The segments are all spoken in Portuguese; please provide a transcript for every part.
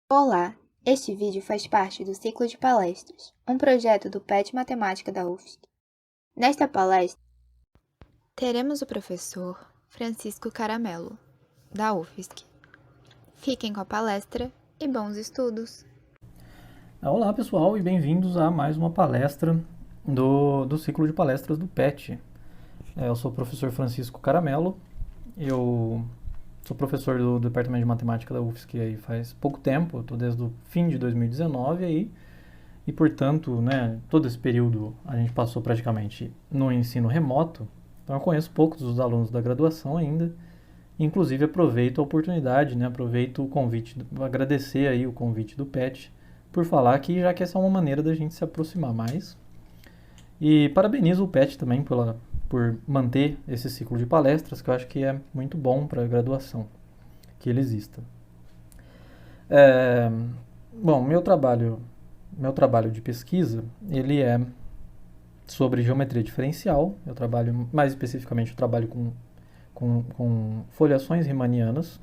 Olá, este vídeo faz parte do ciclo de palestras, um projeto do PET Matemática da UFSC. Nesta palestra, teremos o professor Francisco Caramelo, da UFSC. Fiquem com a palestra e bons estudos! Olá pessoal e bem-vindos a mais uma palestra do ciclo de palestras do PET. Eu sou o professor Francisco Caramelo, eu sou professor do Departamento de Matemática da UFSC aí faz pouco tempo, estou desde o fim de 2019 aí, e portanto, todo esse período a gente passou praticamente no ensino remoto, então eu conheço poucos dos alunos da graduação ainda, inclusive aproveito a oportunidade, aproveito o convite, agradecer aí o convite do PET, por falar que já que essa é uma maneira da gente se aproximar mais. E parabenizo o PET também por manter esse ciclo de palestras, que eu acho que é muito bom para a graduação, que ele exista. Bom, meu trabalho de pesquisa, ele é sobre geometria diferencial. Eu trabalho, mais especificamente, eu trabalho com foliações riemannianas.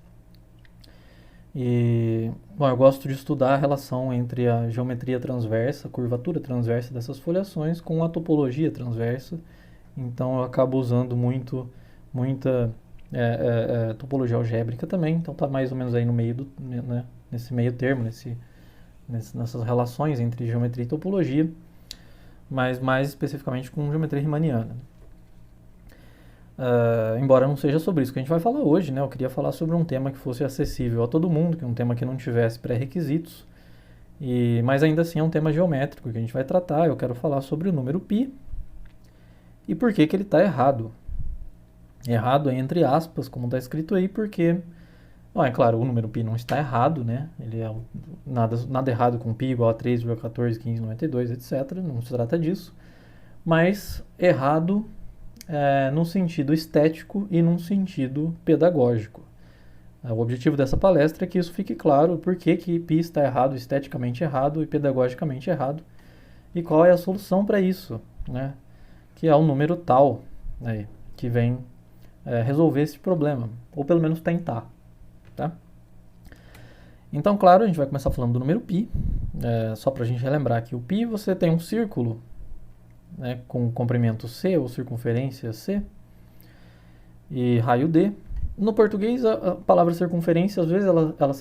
E, bom, eu gosto de estudar a relação entre a geometria transversa, a curvatura transversa dessas foliações com a topologia transversa. Então eu acabo usando muita topologia algébrica também. Então está mais ou menos aí no meio nesse meio termo, nessas relações entre geometria e topologia, mas mais especificamente com geometria riemanniana. Embora não seja sobre isso que a gente vai falar hoje, eu queria falar sobre um tema que fosse acessível a todo mundo, que é um tema que não tivesse pré-requisitos, mas ainda assim é um tema geométrico que a gente vai tratar. Eu quero falar sobre o número π e por que ele está errado. Errado é entre aspas, como está escrito aí, porque, é claro, o número π não está errado, ele é nada errado com π igual a 3,141592, etc. Não se trata disso, mas errado num sentido estético e num sentido pedagógico. O objetivo dessa palestra é que isso fique claro, por que π está errado, esteticamente errado e pedagogicamente errado, e qual é a solução para isso, que é o número tal, que vem resolver esse problema, ou pelo menos tentar. Tá? Então, claro, a gente vai começar falando do número π, só para a gente relembrar que o π, você tem um círculo com comprimento C ou circunferência C e raio D. No português, a palavra circunferência, às vezes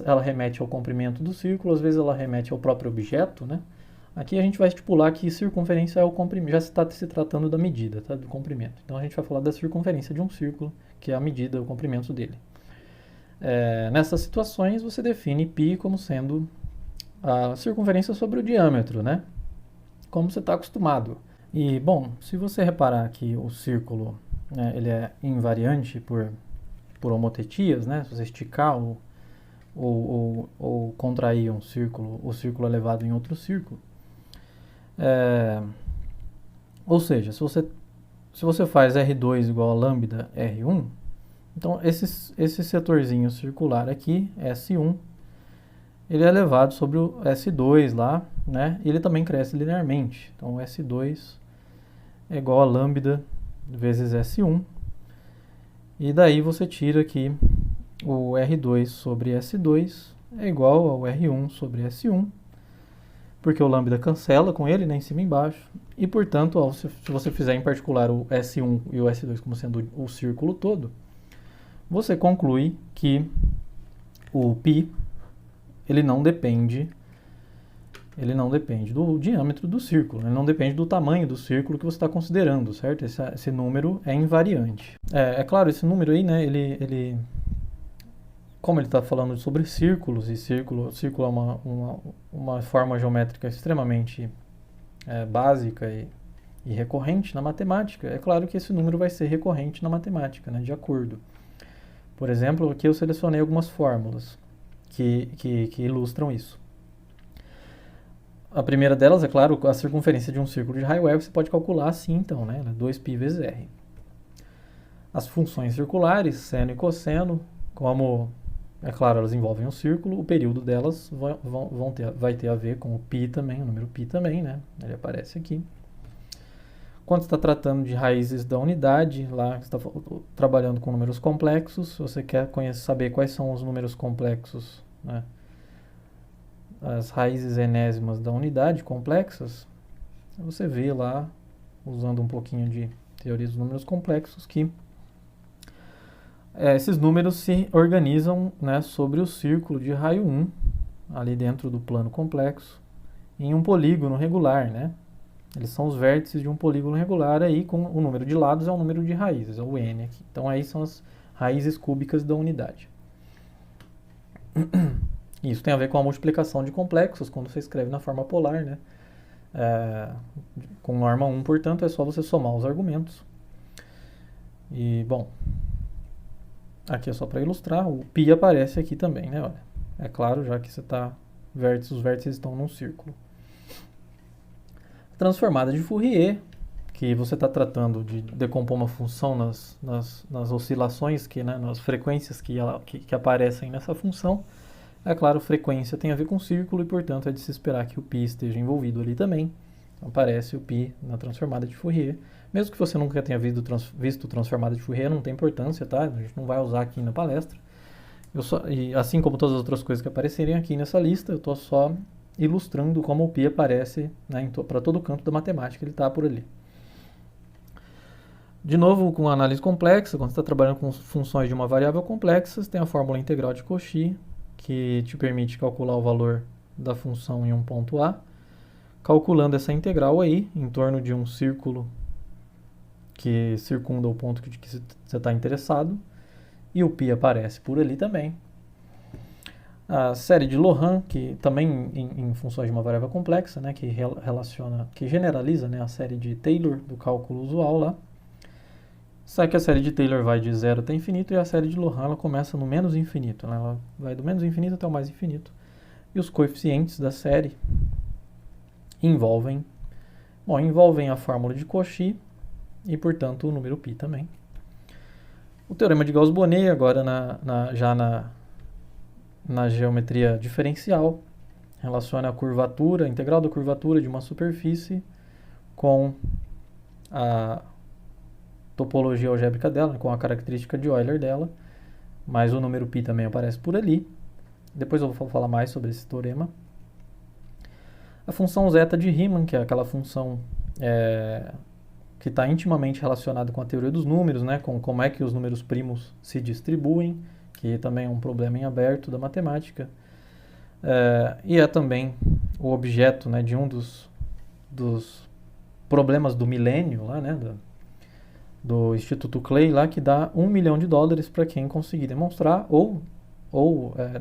ela remete ao comprimento do círculo, às vezes ela remete ao próprio objeto, Aqui a gente vai estipular que circunferência é o comprimento, já está se tratando da medida, do comprimento. Então a gente vai falar da circunferência de um círculo, que é a medida, o comprimento dele. Nessas situações, você define π como sendo a circunferência sobre o diâmetro, como você está acostumado. E, bom, se você reparar que o círculo ele é invariante por homotetias, se você esticar ou contrair um círculo, o círculo é levado em outro círculo. Ou seja, se você faz R2 igual a lambda R1, então esse setorzinho circular aqui, S1, ele é levado sobre o S2 lá, e ele também cresce linearmente. Então o S2 é igual a lambda vezes S1. E daí você tira aqui o R2 sobre S2 é igual ao R1 sobre S1, porque o lambda cancela com ele, em cima e embaixo. E, portanto, se você fizer em particular o S1 e o S2 como sendo o círculo todo, você conclui que o π ele não depende do diâmetro do círculo, ele não depende do tamanho do círculo que você está considerando, certo? Esse número é invariante. É claro, esse número aí, como ele está falando sobre círculos, e círculo é uma forma geométrica extremamente básica e recorrente na matemática, é claro que esse número vai ser recorrente na matemática, de acordo. Por exemplo, aqui eu selecionei algumas fórmulas que ilustram isso. A primeira delas, é claro, a circunferência de um círculo de raio web você pode calcular assim, então, 2π vezes r. As funções circulares, seno e cosseno, como, é claro, elas envolvem um círculo, o período delas vai ter a ver com o π também, o número π também, ele aparece aqui. Quando você está tratando de raízes da unidade, lá você está trabalhando com números complexos, se você quer saber quais são os números complexos, as raízes enésimas da unidade complexas, você vê lá, usando um pouquinho de teoria dos números complexos, que esses números se organizam, né, sobre o círculo de raio 1, ali dentro do plano complexo, em um polígono regular, né? Eles são os vértices de um polígono regular aí, com o número de lados é o número de raízes, é o n aqui. Então aí são as raízes cúbicas da unidade. Isso tem a ver com a multiplicação de complexos, quando você escreve na forma polar, né? Com norma 1, portanto, é só você somar os argumentos. E, bom, aqui é só para ilustrar, o π aparece aqui também, né? Olha, é claro, já que você está os vértices estão num círculo. Transformada de Fourier, que você está tratando de decompor uma função nas oscilações, né, nas frequências que aparecem nessa função. É claro, frequência tem a ver com círculo e, portanto, é de se esperar que o π esteja envolvido ali também. Aparece o π na transformada de Fourier. Mesmo que você nunca tenha visto transformada de Fourier, não tem importância, tá? A gente não vai usar aqui na palestra. E assim como todas as outras coisas que aparecerem aqui nessa lista, eu estou só ilustrando como o π aparece, né, para todo canto da matemática, ele está por ali. De novo, com análise complexa, quando você está trabalhando com funções de uma variável complexa, você tem a fórmula integral de Cauchy, que te permite calcular o valor da função em um ponto A. Calculando essa integral aí, em torno de um círculo que circunda o ponto que você está interessado, e o π aparece por ali também. A série de Laurent, que também em funções de uma variável complexa, né, que generaliza, né, a série de Taylor do cálculo usual lá. Sabe que a série de Taylor vai de 0 até infinito e a série de Laurent ela começa no menos infinito, né? Ela vai do menos infinito até o mais infinito. E os coeficientes da série envolvem a fórmula de Cauchy e, portanto, o número π também. O teorema de Gauss-Bonnet, agora já na geometria diferencial, relaciona a integral da curvatura de uma superfície com a topologia algébrica dela, com a característica de Euler dela, mas o número π também aparece por ali. Depois eu vou falar mais sobre esse teorema. A função zeta de Riemann, que é aquela função que está intimamente relacionada com a teoria dos números, né, com como é que os números primos se distribuem, que também é um problema em aberto da matemática, e é também o objeto, né, de um dos problemas do milênio, lá, né, do Instituto Clay, lá, que dá $1 milhão para quem conseguir demonstrar, ou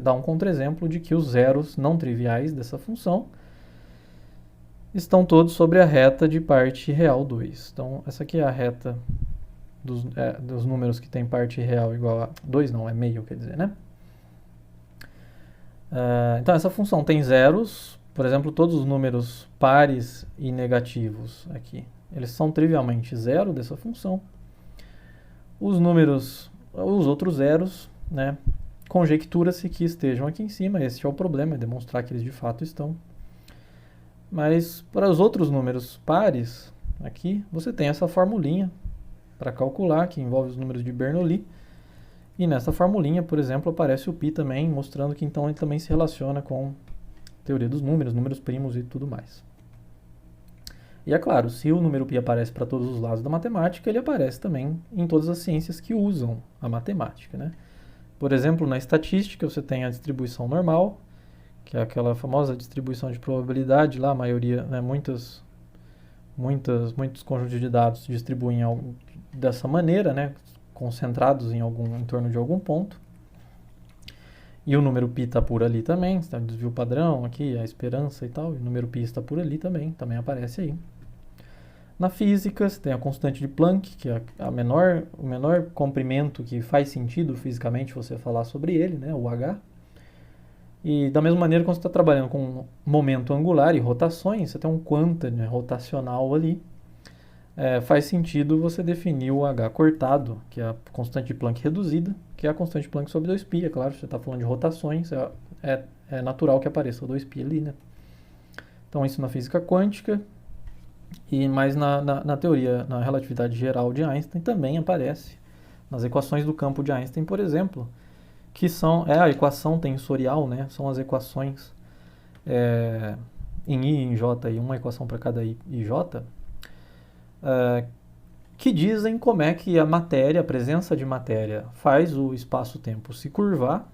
dar um contra-exemplo de que os zeros não triviais dessa função estão todos sobre a reta de parte real 2. Então, essa aqui é a reta dos números que tem parte real igual a 2, não, é meio, quer dizer, né? Então, essa função tem zeros, por exemplo, todos os números pares e negativos aqui, eles são trivialmente zero dessa função. Os outros zeros, né, conjectura-se que estejam aqui em cima, esse é o problema, é demonstrar que eles de fato estão. Mas para os outros números pares, aqui, você tem essa formulinha para calcular, que envolve os números de Bernoulli. E nessa formulinha, por exemplo, aparece o π também, mostrando que então ele também se relaciona com a teoria dos números primos e tudo mais. E é claro, se o número π aparece para todos os lados da matemática, ele aparece também em todas as ciências que usam a matemática, né? Por exemplo, na estatística, você tem a distribuição normal, que é aquela famosa distribuição de probabilidade lá, a maioria, né, muitos conjuntos de dados se distribuem dessa maneira, né, concentrados em torno de algum ponto. E o número π está por ali também, está o desvio padrão aqui, a esperança e tal, e o número π está por ali também aparece aí. Na física, você tem a constante de Planck, que é o menor comprimento que faz sentido fisicamente você falar sobre ele, né, o h. E da mesma maneira, quando você está trabalhando com momento angular e rotações, você tem um quanta, né, rotacional ali, faz sentido você definir o h cortado, que é a constante de Planck reduzida, que é a constante de Planck sobre 2π, é claro, você está falando de rotações, é natural que apareça o 2π ali, né? Então isso na física quântica, mas na teoria, na relatividade geral de Einstein também aparece, nas equações do campo de Einstein, por exemplo, que são a equação tensorial, né? São as equações em I e em J, e uma equação para cada I e J, que dizem como é que a matéria, a presença de matéria, faz o espaço-tempo se curvar,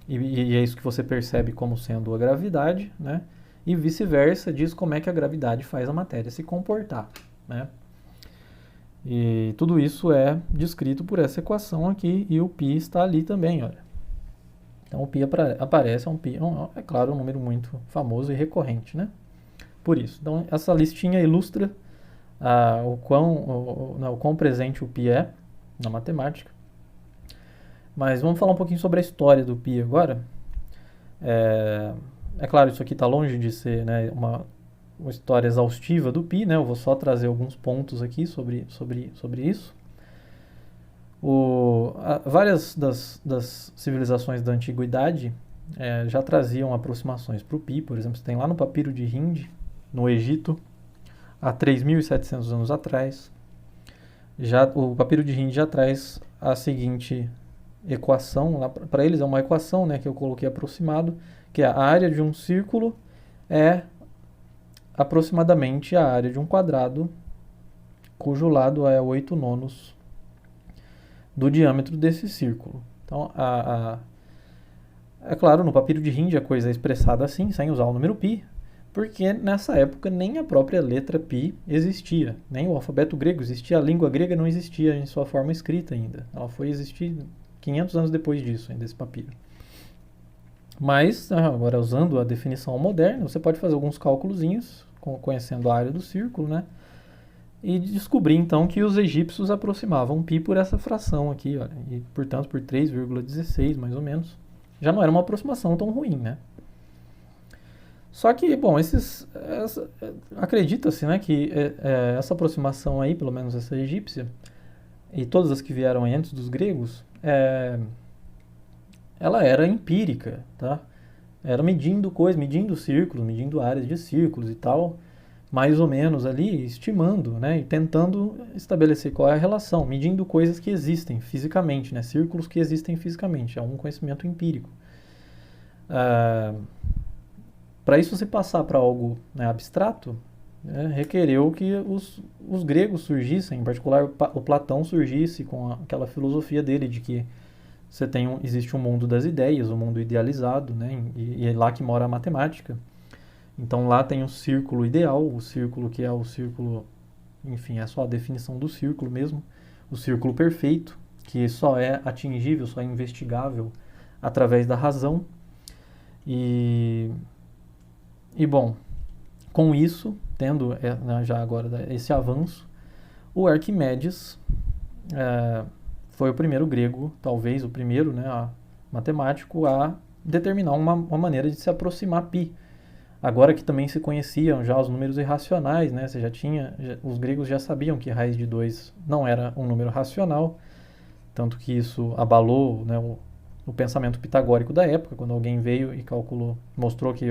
e é isso que você percebe como sendo a gravidade, né? E vice-versa, diz como é que a gravidade faz a matéria se comportar, né? E tudo isso é descrito por essa equação aqui, e o π está ali também, olha. Então o π aparece, é claro, um número muito famoso e recorrente, né? Por isso. Então essa listinha ilustra o quão presente o π é na matemática. Mas vamos falar um pouquinho sobre a história do π agora. É claro, isso aqui está longe de ser, né, uma história exaustiva do π, né? Eu vou só trazer alguns pontos aqui sobre isso. Várias das civilizações da antiguidade já traziam aproximações para o π. Por exemplo, você tem lá no papiro de Hind, no Egito, há 3.700 anos atrás. O papiro de Hind já traz a seguinte equação, para eles é uma equação, né, que eu coloquei aproximado, que a área de um círculo é aproximadamente a área de um quadrado, cujo lado é 8/9 do diâmetro desse círculo. Então, é claro, no papiro de Hind a coisa é expressada assim, sem usar o número π, porque nessa época nem a própria letra π existia, nem o alfabeto grego existia, a língua grega não existia em sua forma escrita ainda. Ela foi existir 500 anos depois disso, ainda esse papiro. Mas, agora usando a definição moderna, você pode fazer alguns cálculozinhos, conhecendo a área do círculo, né? E descobrir então que os egípcios aproximavam π por essa fração aqui, olha, e portanto por 3,16 mais ou menos. Já não era uma aproximação tão ruim, né? Só que, bom, acredita-se, né, que essa aproximação aí, pelo menos essa egípcia, e todas as que vieram antes dos gregos, ela era empírica, tá? Era medindo círculos, medindo áreas de círculos e tal, mais ou menos ali, estimando, né, e tentando estabelecer qual é a relação, medindo coisas que existem fisicamente, né, círculos que existem fisicamente, é um conhecimento empírico. Para isso se passar para algo, né, abstrato, requereu que os gregos surgissem, em particular o Platão surgisse com aquela filosofia dele de que existe um mundo das ideias, um mundo idealizado, né, e é lá que mora a matemática. Então lá tem um círculo ideal, o círculo que é o círculo, enfim, é só a definição do círculo mesmo, o círculo perfeito, que só é atingível, só é investigável através da razão. E bom, com isso, tendo já agora esse avanço, o Arquimedes foi o primeiro grego, talvez o primeiro, né, matemático a determinar uma maneira de se aproximar π. Agora que também se conheciam já os números irracionais, né, os gregos já sabiam que raiz de 2 não era um número racional, tanto que isso abalou, né, o pensamento pitagórico da época, quando alguém veio e mostrou que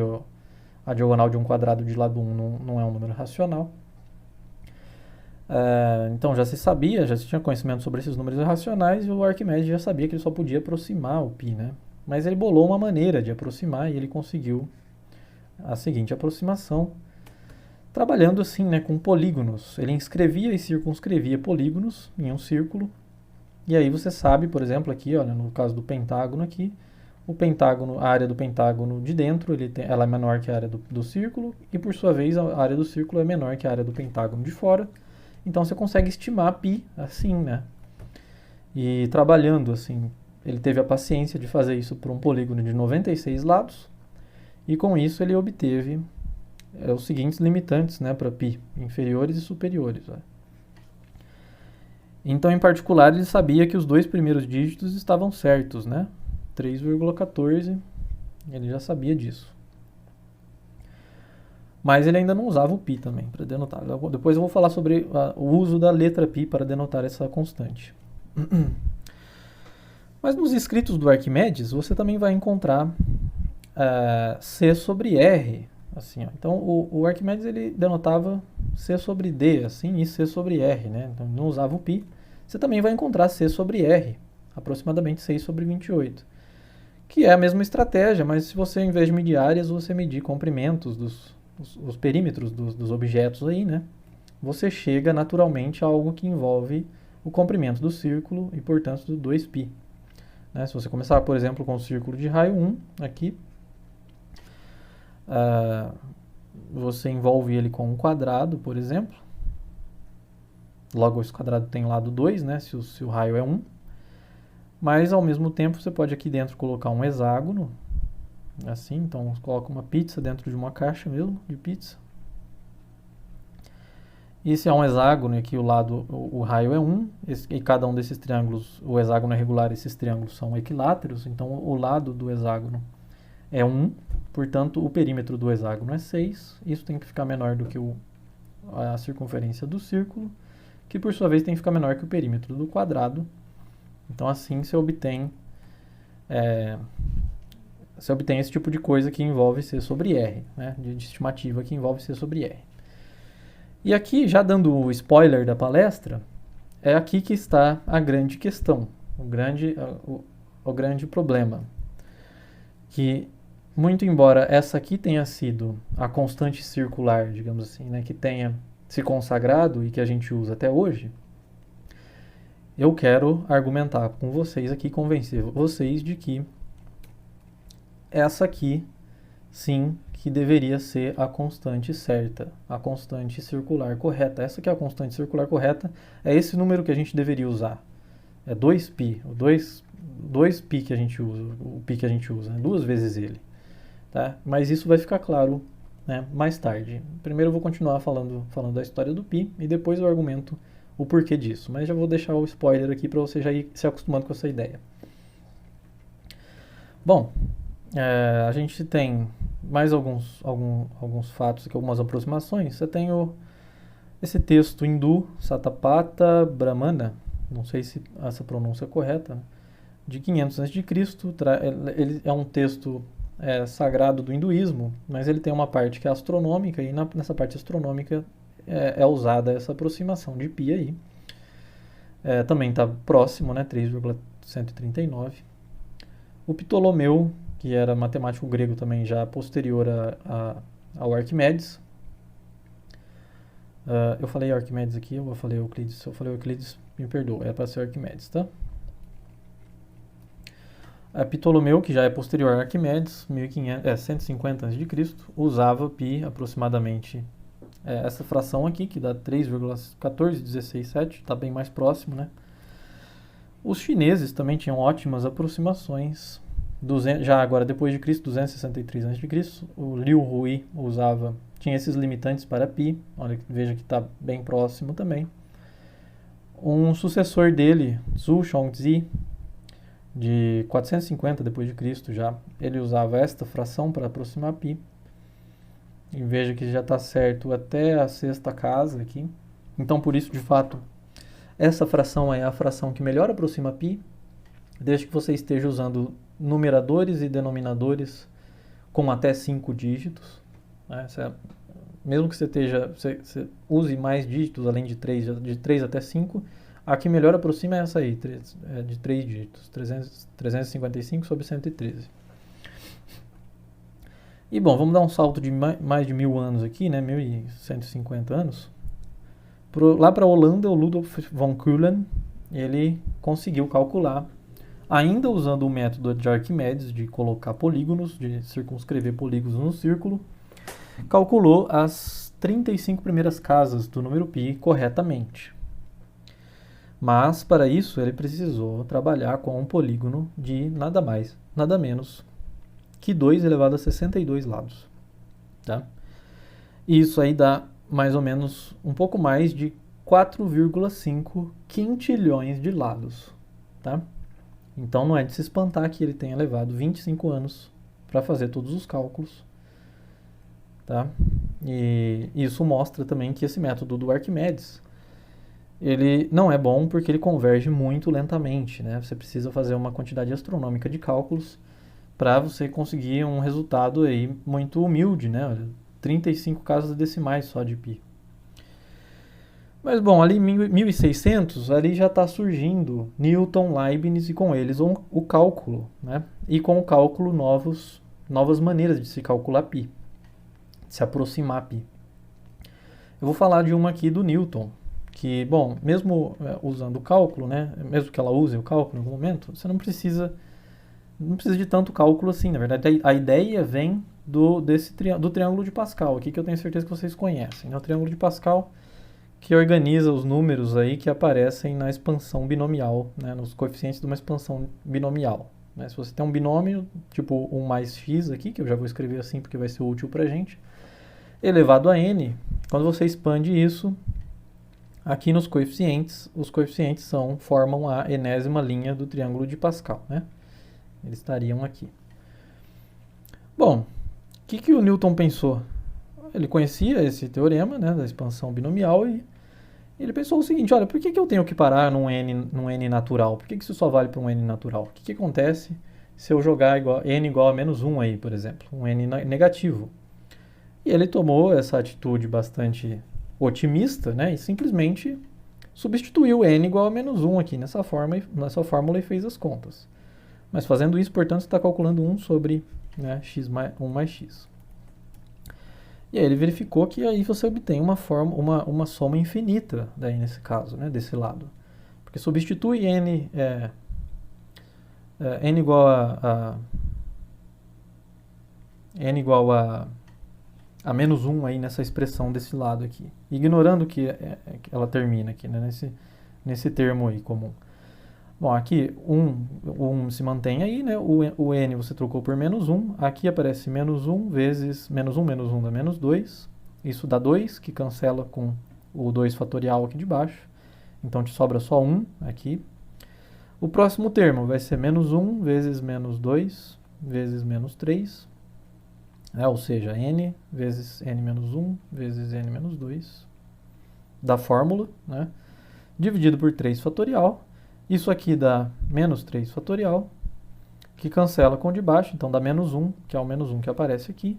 a diagonal de um quadrado de lado 1 não é um número racional. Então já se tinha conhecimento sobre esses números irracionais, e o Arquimedes já sabia que ele só podia aproximar o π, né? Mas ele bolou uma maneira de aproximar e ele conseguiu a seguinte aproximação, trabalhando assim, né, com polígonos. Ele inscrevia e circunscrevia polígonos em um círculo, e aí você sabe, por exemplo, aqui, olha, no caso do pentágono aqui, a área do pentágono de dentro, ela é menor que a área do círculo, e por sua vez a área do círculo é menor que a área do pentágono de fora. Então você consegue estimar π assim, né? E trabalhando assim, ele teve a paciência de fazer isso por um polígono de 96 lados, e com isso ele obteve os seguintes limitantes, né, para π, inferiores e superiores. Ó. Então, em particular, ele sabia que os dois primeiros dígitos estavam certos, né? 3,14, ele já sabia disso. Mas ele ainda não usava o π também, para denotar. Depois eu vou falar sobre o uso da letra π para denotar essa constante. Mas nos escritos do Arquimedes, você também vai encontrar C sobre R. Assim, ó. Então, o Arquimedes ele denotava C sobre D, assim, e C sobre R, né? Então, não usava o π. Você também vai encontrar C sobre R, aproximadamente 6 sobre 28. que é a mesma estratégia, mas se você, em vez de medir áreas, você medir comprimentos os perímetros dos objetos aí, né? Você chega naturalmente a algo que envolve o comprimento do círculo e, portanto, do 2π. Né? Se você começar, por exemplo, com o círculo de raio 1, aqui, você envolve ele com um quadrado, por exemplo. Logo, esse quadrado tem lado 2, né? Se o raio é 1. Mas, ao mesmo tempo, você pode aqui dentro colocar um hexágono, assim. Então, você coloca uma pizza dentro de uma caixa mesmo, de pizza. E se é um hexágono, aqui o raio é 1, e cada um desses triângulos, o hexágono é regular, esses triângulos são equiláteros, então o lado do hexágono é 1, portanto o perímetro do hexágono é 6, isso tem que ficar menor do que a circunferência do círculo, que por sua vez tem que ficar menor que o perímetro do quadrado. Então assim você obtém esse tipo de coisa que envolve C sobre R, né? De estimativa que envolve C sobre R. E aqui, já dando o spoiler da palestra, é aqui que está a grande questão, o grande problema. Que, muito embora essa aqui tenha sido a constante circular, digamos assim, né, que tenha se consagrado e que a gente usa até hoje, eu quero argumentar com vocês aqui, convencer vocês de que essa aqui, sim, que deveria ser a constante certa, a constante circular correta. Essa que é a constante circular correta, é esse número que a gente deveria usar. É 2π, o 2π que a gente usa, o π que a gente usa, né? 2 vezes ele. Tá? Mas isso vai ficar claro, né, mais tarde. Primeiro eu vou continuar falando da história do π e depois eu argumento o porquê disso. Mas já vou deixar o spoiler aqui para você já ir se acostumando com essa ideia. Bom, a gente tem mais alguns fatos aqui, algumas aproximações. Você tem esse texto hindu, Satapatha Brahmana, não sei se essa pronúncia é correta, de 500 a.C. Ele é um texto sagrado do hinduísmo, mas ele tem uma parte que é astronômica, e nessa parte astronômica é usada essa aproximação de π aí. Também está próximo, né, 3,139. O Ptolomeu, que era matemático grego também, já posterior ao Arquimedes. Eu falei Arquimedes aqui, eu falei Euclides. Se eu falei Euclides, me perdoa, é para ser Arquimedes, tá? Ptolomeu, que já é posterior a Arquimedes, 150 a.C., usava π aproximadamente essa fração aqui, que dá 3,14167, está bem mais próximo, né? Os chineses também tinham ótimas aproximações. Já agora, depois de Cristo, 263 a.C., o Liu Hui tinha esses limitantes para π. Veja que está bem próximo também. Um sucessor dele, Zhu Shongzi, de 450 depois de Cristo já, ele usava esta fração para aproximar π. E veja que já está certo até a sexta casa aqui. Então, por isso, de fato, essa fração é a fração que melhor aproxima π, desde que você esteja usando numeradores e denominadores com até 5 dígitos. Né? Mesmo que você use mais dígitos, além de 3 até 5, a que melhor aproxima é essa aí, de 3 dígitos, 355 sobre 113. E bom, vamos dar um salto de mais de 1000 anos aqui, né, 1150 anos. Lá para a Holanda, o Ludwig von Coulen, ele conseguiu calcular, ainda usando o método de Arquimedes, de colocar polígonos, de circunscrever polígonos no círculo, calculou as 35 primeiras casas do número π corretamente. Mas, para isso, ele precisou trabalhar com um polígono de nada mais, nada menos que 2 elevado a 62 lados. Tá? E isso aí dá mais ou menos um pouco mais de 4,5 quintilhões de lados. Tá? Então não é de se espantar que ele tenha levado 25 anos para fazer todos os cálculos. Tá? E isso mostra também que esse método do Arquimedes, ele não é bom porque ele converge muito lentamente, né? Você precisa fazer uma quantidade astronômica de cálculos para você conseguir um resultado aí muito humilde, né? 35 casas decimais só de π. Mas, bom, ali em 1600, ali já está surgindo Newton, Leibniz e com eles o cálculo, né? E com o cálculo novas maneiras de se calcular π, de se aproximar π. Eu vou falar de uma aqui do Newton, que, bom, mesmo usando o cálculo, né? Mesmo que ela use o cálculo em algum momento, você não precisa de tanto cálculo assim. Na verdade, a ideia vem do triângulo de Pascal, aqui que eu tenho certeza que vocês conhecem, né? O triângulo de Pascal, que organiza os números aí que aparecem na expansão binomial, né, nos coeficientes de uma expansão binomial. Né? Se você tem um binômio, tipo 1 mais x aqui, que eu já vou escrever assim porque vai ser útil para a gente, elevado a n, quando você expande isso, aqui nos coeficientes, os coeficientes formam a enésima linha do triângulo de Pascal. Né? Eles estariam aqui. Bom, o que o Newton pensou? Ele conhecia esse teorema, né, da expansão binomial e ele pensou o seguinte, olha, por que eu tenho que parar num n natural? Por que isso só vale para um n natural? O que acontece se eu jogar n igual a menos 1 aí, por exemplo, um n negativo? E ele tomou essa atitude bastante otimista, né, e simplesmente substituiu n igual a menos 1 aqui nessa fórmula e fez as contas. Mas fazendo isso, portanto, você está calculando 1 sobre, né, 1 mais x. E aí ele verificou que aí você obtém uma soma infinita, daí nesse caso, né, desse lado. Porque substitui n igual a menos 1 aí nessa expressão desse lado aqui. Ignorando que ela termina aqui, né, nesse termo aí comum. Bom, aqui o 1 se mantém aí, né? O n você trocou por menos 1. Aqui aparece menos 1 vezes menos 1 dá menos 2. Isso dá 2, que cancela com o 2 fatorial aqui de baixo. Então te sobra só 1 aqui. O próximo termo vai ser menos 1 vezes menos 2 vezes menos 3. Ou seja, n vezes n menos 1 vezes n menos 2 da fórmula, né? Dividido por 3 fatorial. Isso aqui dá menos 3 fatorial, que cancela com o de baixo, então dá menos 1, que é o menos 1 que aparece aqui.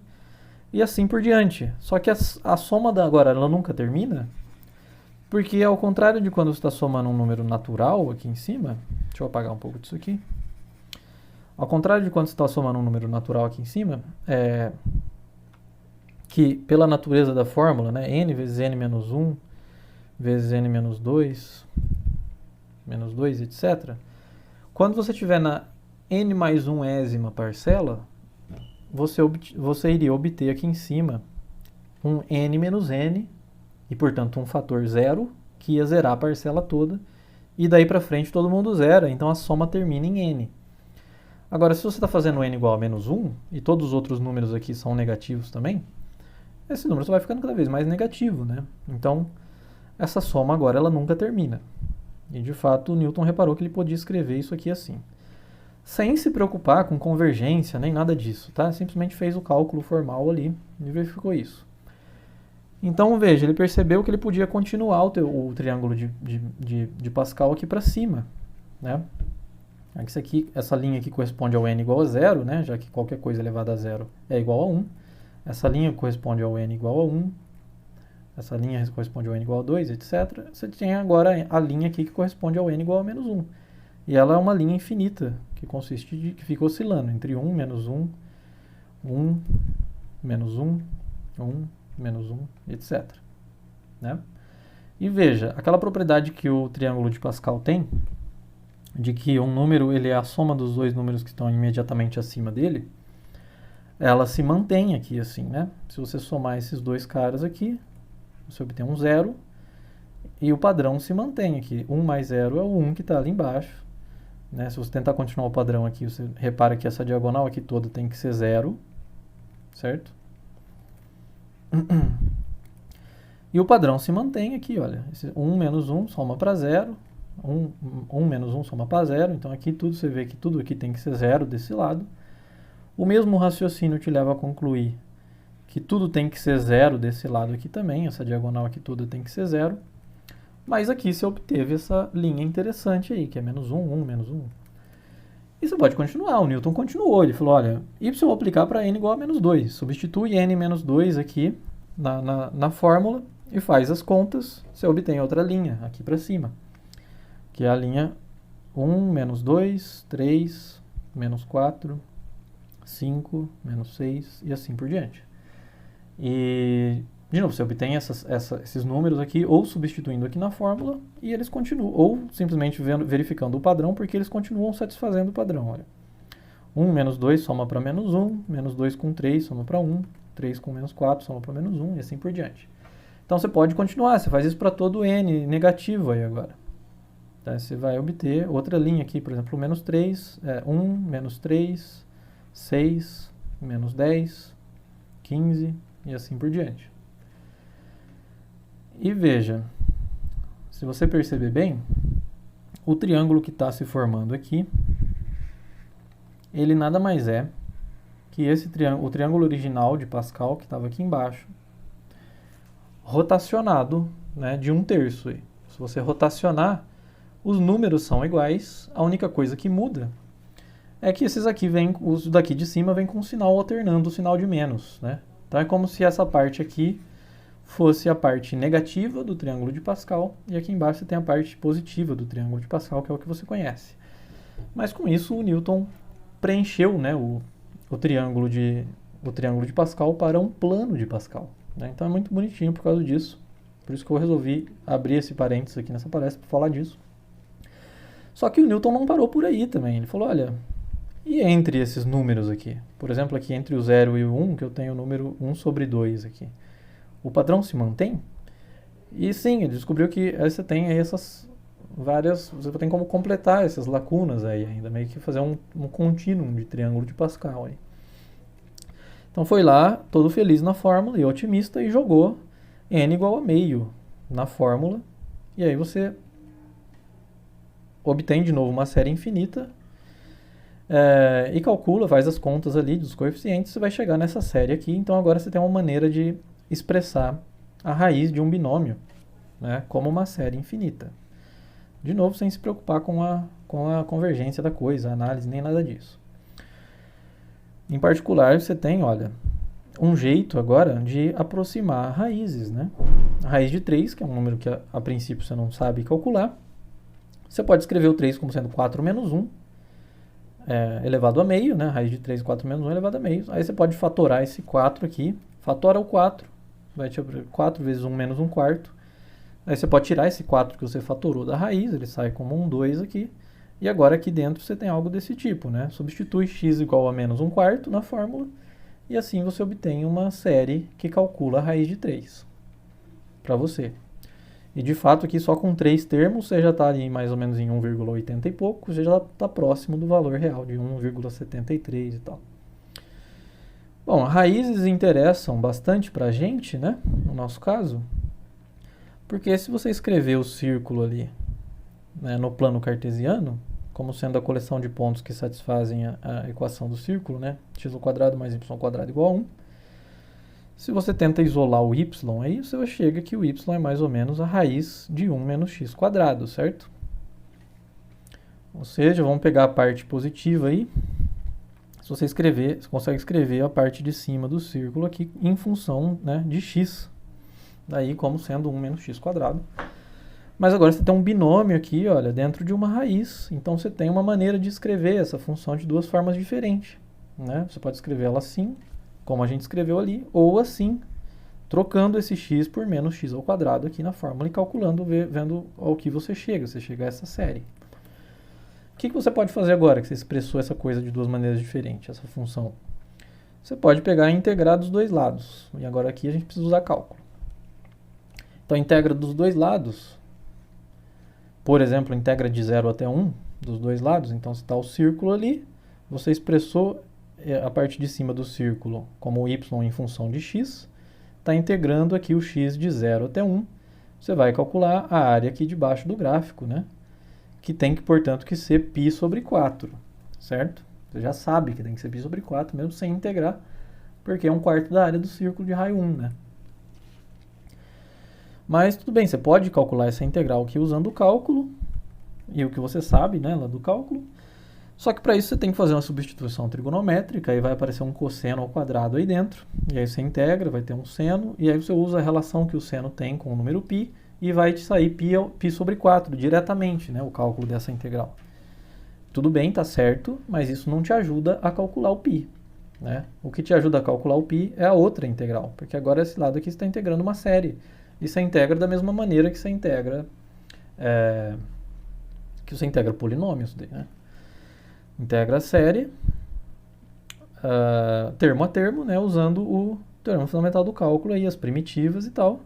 E assim por diante. Só que a soma agora ela nunca termina, porque ao contrário de quando você está somando um número natural aqui em cima, deixa eu apagar um pouco disso aqui. Ao contrário de quando você está somando um número natural aqui em cima, que pela natureza da fórmula, né, n vezes n menos 1 vezes n menos 2... menos 2, etc. Quando você estiver na n mais 1ª parcela, você iria obter aqui em cima um n menos n, e portanto um fator zero, que ia zerar a parcela toda, e daí para frente todo mundo zera, então a soma termina em n. Agora, se você está fazendo n igual a menos 1, e todos os outros números aqui são negativos também, esse número só vai ficando cada vez mais negativo, né? Então, essa soma agora ela nunca termina. E, de fato, o Newton reparou que ele podia escrever isso aqui assim. Sem se preocupar com convergência, nem nada disso, tá? Simplesmente fez o cálculo formal ali e verificou isso. Então, veja, ele percebeu que ele podia continuar o triângulo de Pascal aqui para cima, né? Essa linha aqui corresponde ao n igual a 0, né? Já que qualquer coisa elevada a 0 é igual a 1. Essa linha corresponde ao n igual a 1. Essa linha corresponde ao n igual a 2, etc. Você tem agora a linha aqui que corresponde ao n igual a menos 1. E ela é uma linha infinita, que fica oscilando entre 1, menos 1, 1, menos 1, 1, menos 1, etc. Né? E veja, aquela propriedade que o triângulo de Pascal tem, de que um número ele é a soma dos dois números que estão imediatamente acima dele, ela se mantém aqui assim, né? Se você somar esses dois caras aqui, você obtém um zero, e o padrão se mantém aqui. 1 mais 0 é o 1 que está ali embaixo. Né? Se você tentar continuar o padrão aqui, você repara que essa diagonal aqui toda tem que ser 0, certo? E o padrão se mantém aqui, olha. Esse 1 menos 1 soma para 0, 1 menos 1 soma para 0, então aqui você vê que tudo aqui tem que ser 0 desse lado. O mesmo raciocínio te leva a concluir que tudo tem que ser 0 desse lado aqui também, essa diagonal aqui toda tem que ser 0. Mas aqui você obteve essa linha interessante aí, que é menos 1, 1, menos 1. E você pode continuar, o Newton continuou, ele falou, olha, y eu vou aplicar para n igual a menos 2. Substitui n menos 2 aqui na fórmula e faz as contas, você obtém outra linha aqui para cima, que é a linha 1, menos 2, 3, menos 4, 5, menos 6 e assim por diante. E, de novo, você obtém esses números aqui ou substituindo aqui na fórmula e eles continuam, ou simplesmente verificando o padrão, porque eles continuam satisfazendo o padrão. Olha. 1 menos 2 soma para menos 1, menos 2 com 3 soma para 1, 3 com menos 4 soma para menos 1 e assim por diante. Então você pode continuar, você faz isso para todo n negativo aí agora. Então, você vai obter outra linha aqui, por exemplo, menos 3, 1, menos 3, 6, menos 10, 15 e assim por diante. E veja, se você perceber bem, o triângulo que está se formando aqui, ele nada mais é que o triângulo original de Pascal, que estava aqui embaixo, rotacionado, né, de 1/3. Se você rotacionar, os números são iguais, a única coisa que muda é que esses aqui os daqui de cima vêm com um sinal alternando o sinal de menos, né? Então é como se essa parte aqui fosse a parte negativa do triângulo de Pascal e aqui embaixo você tem a parte positiva do triângulo de Pascal, que é o que você conhece. Mas com isso o Newton preencheu, né, o triângulo de Pascal para um plano de Pascal, né? Então é muito bonitinho por causa disso. Por isso que eu resolvi abrir esse parênteses aqui nessa palestra para falar disso. Só que o Newton não parou por aí também. Ele falou, olha, e entre esses números aqui? Por exemplo, aqui entre o 0 e o 1, que eu tenho o número 1 sobre 2 aqui. O padrão se mantém? E sim, ele descobriu que você tem aí essas várias... Você tem como completar essas lacunas aí ainda, meio que fazer um contínuo de triângulo de Pascal aí. Então foi lá, todo feliz na fórmula e otimista, e jogou n igual a meio na fórmula. E aí você obtém de novo uma série infinita e calcula, faz as contas ali dos coeficientes, você vai chegar nessa série aqui. Então agora você tem uma maneira de expressar a raiz de um binômio, né, como uma série infinita. De novo, sem se preocupar com a convergência da coisa, a análise, nem nada disso. Em particular, você tem, olha, um jeito agora de aproximar raízes, né? A raiz de 3, que é um número que a princípio você não sabe calcular, você pode escrever o 3 como sendo 4 menos 1 elevado a meio, né? A raiz de 3, 4 menos 1 elevado a meio. Aí você pode fatorar esse 4 aqui. Fatora o 4, vai te abrir 4 vezes 1 menos 1/4. Aí você pode tirar esse 4 que você fatorou da raiz, ele sai como um 2 aqui. E agora aqui dentro você tem algo desse tipo, né? Substitui x igual a menos 1/4 na fórmula. E assim você obtém uma série que calcula a raiz de 3 para você. E de fato aqui só com 3 termos você já está ali mais ou menos em 1,80 e pouco, você já está próximo do valor real de 1,73 e tal. Bom, raízes interessam bastante para a gente, né, no nosso caso, porque se você escrever o círculo ali, né, no plano cartesiano, como sendo a coleção de pontos que satisfazem a equação do círculo, né, x² mais y² igual a 1, se você tenta isolar o y, aí você chega que o y é mais ou menos a raiz de 1 menos x², certo? Ou seja, vamos pegar a parte positiva aí. Se você escrever, você consegue escrever a parte de cima do círculo aqui em função, né, de x. Daí como sendo 1 menos x². Mas agora você tem um binômio aqui, olha, dentro de uma raiz. Então você tem uma maneira de escrever essa função de duas formas diferentes, né? Você pode escrever ela assim, como a gente escreveu ali, ou assim, trocando esse x por menos x² aqui na fórmula e calculando, vendo ao que você chega a essa série. O que você pode fazer agora que você expressou essa coisa de duas maneiras diferentes, essa função? Você pode pegar e integrar dos dois lados. E agora aqui a gente precisa usar cálculo. Então, integra dos dois lados. Por exemplo, integra de 0 até 1 dos dois lados. Então, se está o círculo ali, você expressou a parte de cima do círculo como y em função de x, está integrando aqui o x de 0 até 1, você vai calcular a área aqui debaixo do gráfico, né? Que tem que, portanto, que ser π sobre 4, certo? Você já sabe que tem que ser π sobre 4, mesmo sem integrar, porque é 1/4 da área do círculo de raio 1, né? Mas tudo bem, você pode calcular essa integral aqui usando o cálculo, e o que você sabe, né, lá do cálculo. Só que para isso você tem que fazer uma substituição trigonométrica, aí vai aparecer um cosseno ao quadrado aí dentro, e aí você integra, vai ter um seno, e aí você usa a relação que o seno tem com o número π, e vai te sair π sobre 4 diretamente, né, o cálculo dessa integral. Tudo bem, tá certo, mas isso não te ajuda a calcular o π. Né? O que te ajuda a calcular o π é a outra integral, porque agora esse lado aqui está integrando uma série, e você integra da mesma maneira que você integra polинômios, né? Integra a série termo a termo, né, usando o teorema fundamental do cálculo e as primitivas e tal.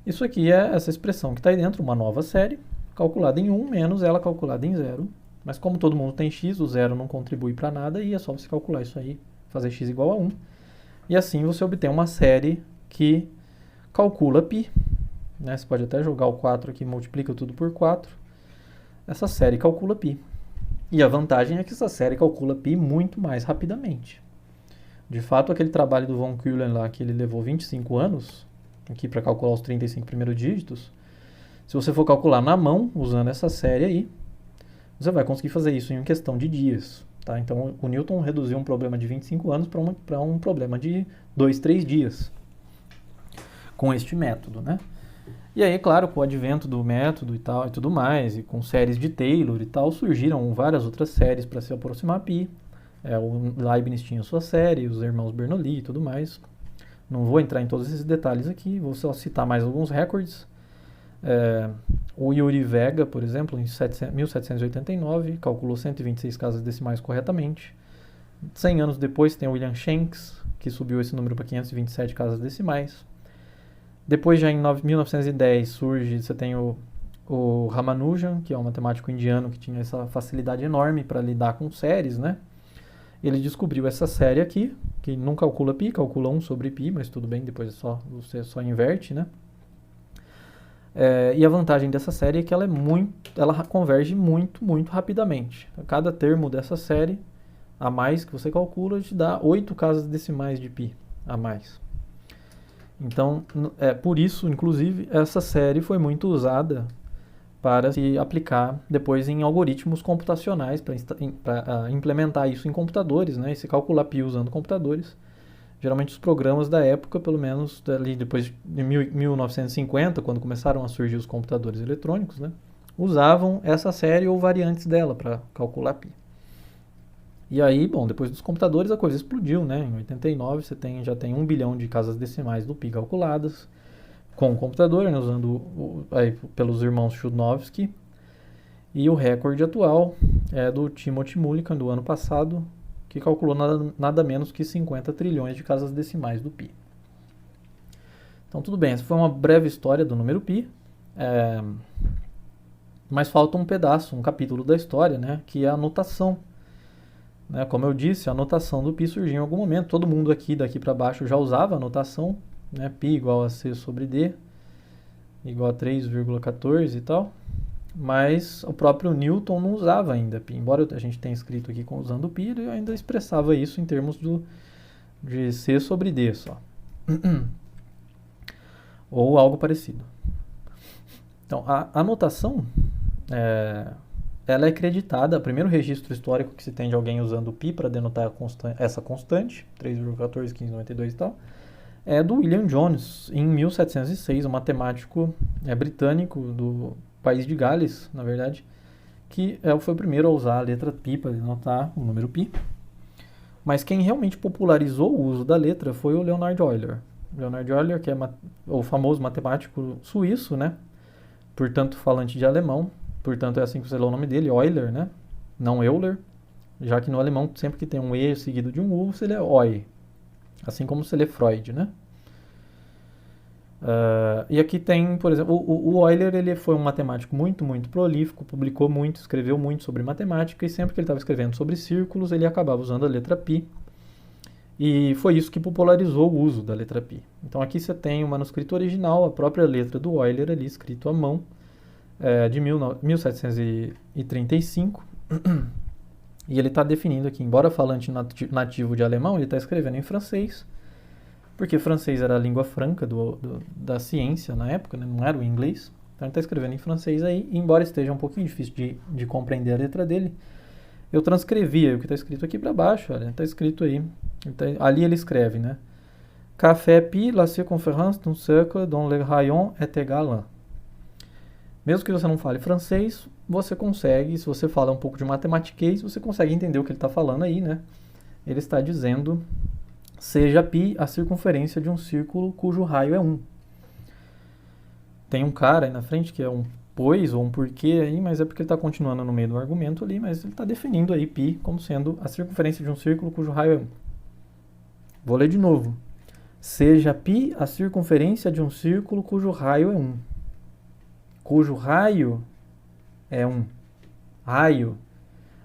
Isso aqui é essa expressão que está aí dentro, uma nova série, calculada em 1 menos ela calculada em 0. Mas como todo mundo tem x, o 0 não contribui para nada e é só você calcular isso aí, fazer x igual a 1. E assim você obtém uma série que calcula π. Né? Você pode até jogar o 4 aqui, multiplica tudo por 4. Essa série calcula π. E a vantagem é que essa série calcula π muito mais rapidamente. De fato, aquele trabalho do von Kühlen lá, que ele levou 25 anos, aqui para calcular os 35 primeiros dígitos, se você for calcular na mão, usando essa série aí, você vai conseguir fazer isso em questão de dias. Tá? Então, o Newton reduziu um problema de 25 anos para um problema de 2, 3 dias, com este método, né? E aí, claro, com o advento do método e tal e tudo mais, e com séries de Taylor e tal, surgiram várias outras séries para se aproximar a π. O Leibniz tinha sua série, os irmãos Bernoulli e tudo mais. Não vou entrar em todos esses detalhes aqui, vou só citar mais alguns recordes. O Yuri Vega, por exemplo, em 1789, calculou 126 casas decimais corretamente. 100 anos depois tem o William Shanks, que subiu esse número para 527 casas decimais. Depois, já em 1910, você tem o Ramanujan, que é um matemático indiano que tinha essa facilidade enorme para lidar com séries, né? Ele descobriu essa série aqui, que não calcula π, calcula 1 sobre π, mas tudo bem, depois você só inverte, né? E a vantagem dessa série é que ela converge muito, muito rapidamente. Cada termo dessa série a mais que você calcula te dá 8 casas decimais de π a mais. Então, por isso, inclusive, essa série foi muito usada para se aplicar depois em algoritmos computacionais, para implementar isso em computadores, né, e se calcular π usando computadores. Geralmente os programas da época, pelo menos ali depois de 1950, quando começaram a surgir os computadores eletrônicos, né, usavam essa série ou variantes dela para calcular π. E aí, bom, depois dos computadores a coisa explodiu, né? Em 89 você já tem 1 bilhão de casas decimais do π calculadas com o computador, né, usando pelos irmãos Chudnovsky. E o recorde atual é do Timothy Mulliken, do ano passado, que calculou nada menos que 50 trilhões de casas decimais do π. Então, tudo bem, essa foi uma breve história do número π, mas falta um pedaço, um capítulo da história, né, que é a notação. Né, como eu disse, a notação do π surgiu em algum momento, todo mundo daqui para baixo já usava a notação, né, π igual a c sobre d, igual a 3,14 e tal. Mas o próprio Newton não usava ainda π. Embora a gente tenha escrito aqui usando π, ele ainda expressava isso em termos de c sobre d só. Ou algo parecido. Então, a notação, ela é acreditada, o primeiro registro histórico que se tem de alguém usando π para denotar essa constante, 3,14, 15,92 e tal, é do William Jones, em 1706, um matemático britânico do país de Gales, na verdade, que foi o primeiro a usar a letra π para denotar o número π. Mas quem realmente popularizou o uso da letra foi o Leonhard Euler. Leonhard Euler, que é o famoso matemático suíço, né? Portanto, falante de alemão. Portanto, é assim que você lê o nome dele, Euler, né? Não Euler. Já que no alemão, sempre que tem um E seguido de um U, você lê Oi. Assim como você lê Freud, né? E aqui tem, por exemplo, o Euler, ele foi um matemático muito, muito prolífico, publicou muito, escreveu muito sobre matemática, e sempre que ele estava escrevendo sobre círculos, ele acabava usando a letra π, e foi isso que popularizou o uso da letra π. Então aqui você tem o manuscrito original, a própria letra do Euler ali, escrito à mão, de 1735, e ele está definindo aqui, embora falante nativo de alemão, ele está escrevendo em francês, porque francês era a língua franca da ciência na época, né? Não era o inglês. Então ele está escrevendo em francês aí, e embora esteja um pouquinho difícil de compreender a letra dele, Eu transcrevi o que está escrito aqui para baixo, olha, está escrito aí. Então, ali ele escreve, né? Café pi, la circonférence d'un cercle dont le rayon est égal à 1. Mesmo que você não fale francês, você consegue, se você fala um pouco de matematiquês, você consegue entender o que ele está falando aí, né? Ele está dizendo, seja π a circunferência de um círculo cujo raio é 1. Tem um cara aí na frente que é um pois ou um porquê aí, mas é porque ele está continuando no meio do argumento ali, mas ele está definindo aí π como sendo a circunferência de um círculo cujo raio é 1. Vou ler de novo. Seja π a circunferência de um círculo cujo raio é 1. Cujo raio é 1. Raio.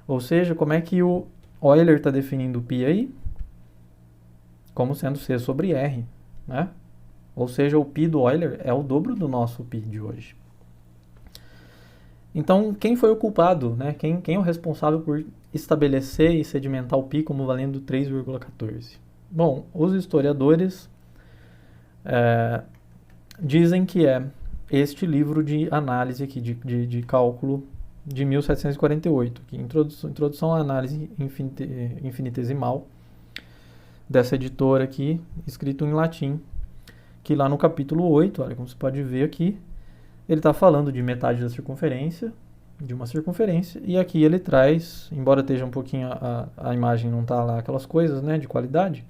Ou seja, como é que o Euler está definindo π aí? Como sendo C sobre R, né? Ou seja, o π do Euler é o dobro do nosso π de hoje. Então, quem foi o culpado, né? Quem é o responsável por estabelecer e sedimentar o π como valendo 3,14? Bom, os historiadores dizem que é este livro de análise aqui, de cálculo de 1748, que introdução à análise infinitesimal, dessa editora aqui, escrito em latim, que lá no capítulo 8, olha como você pode ver aqui, ele está falando de metade da circunferência, de uma circunferência, e aqui ele traz, embora esteja um pouquinho, a imagem não está lá aquelas coisas, né, de qualidade,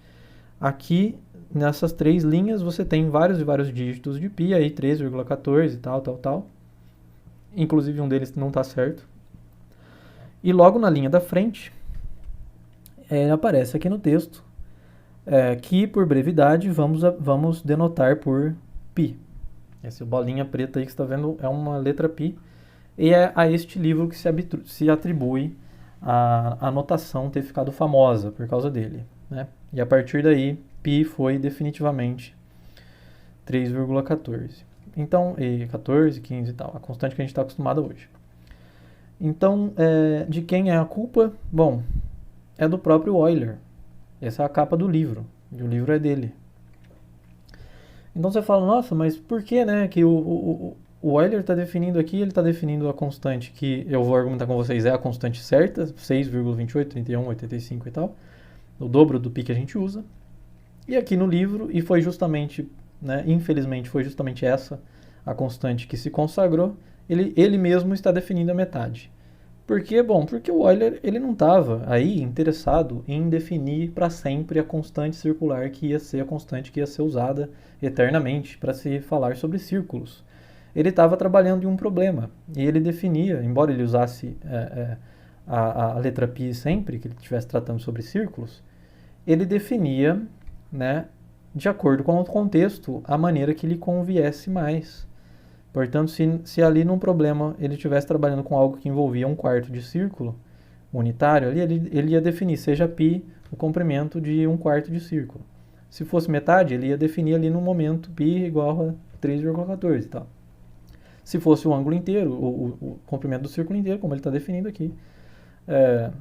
aqui nessas 3 linhas você tem vários e vários dígitos de π, aí 3,14 e tal. Inclusive um deles não está certo. E logo na linha da frente, aparece aqui no texto que por brevidade vamos denotar por π. Essa bolinha preta aí que você está vendo é uma letra π. E é a este livro que se atribui a notação ter ficado famosa por causa dele, né? E a partir daí, π foi definitivamente 3,14. Então, 14, 15 e tal, a constante que a gente está acostumado hoje. Então, de quem é a culpa? Bom, é do próprio Euler. Essa é a capa do livro, e o livro é dele. Então você fala, nossa, mas por que, né, que o Euler está definindo aqui, ele está definindo a constante que eu vou argumentar com vocês é a constante certa, 6,28, 31, 85 e tal, o dobro do π que a gente usa. E aqui no livro, e foi justamente, né, infelizmente, foi justamente essa a constante que se consagrou, ele mesmo está definindo a metade. Por quê? Bom, porque o Euler ele não estava aí interessado em definir para sempre a constante circular que ia ser a constante que ia ser usada eternamente para se falar sobre círculos. Ele estava trabalhando em um problema e ele definia, embora ele usasse a letra π sempre que ele estivesse tratando sobre círculos, ele definia, né, de acordo com o contexto, a maneira que lhe conviesse mais. Portanto, se ali num problema ele estivesse trabalhando com algo que envolvia um quarto de círculo unitário, ali ele ia definir, seja π o comprimento de um quarto de círculo. Se fosse metade, ele ia definir ali no momento π igual a 3,14 e tal. Se fosse o ângulo inteiro, o comprimento do círculo inteiro, como ele está definindo aqui,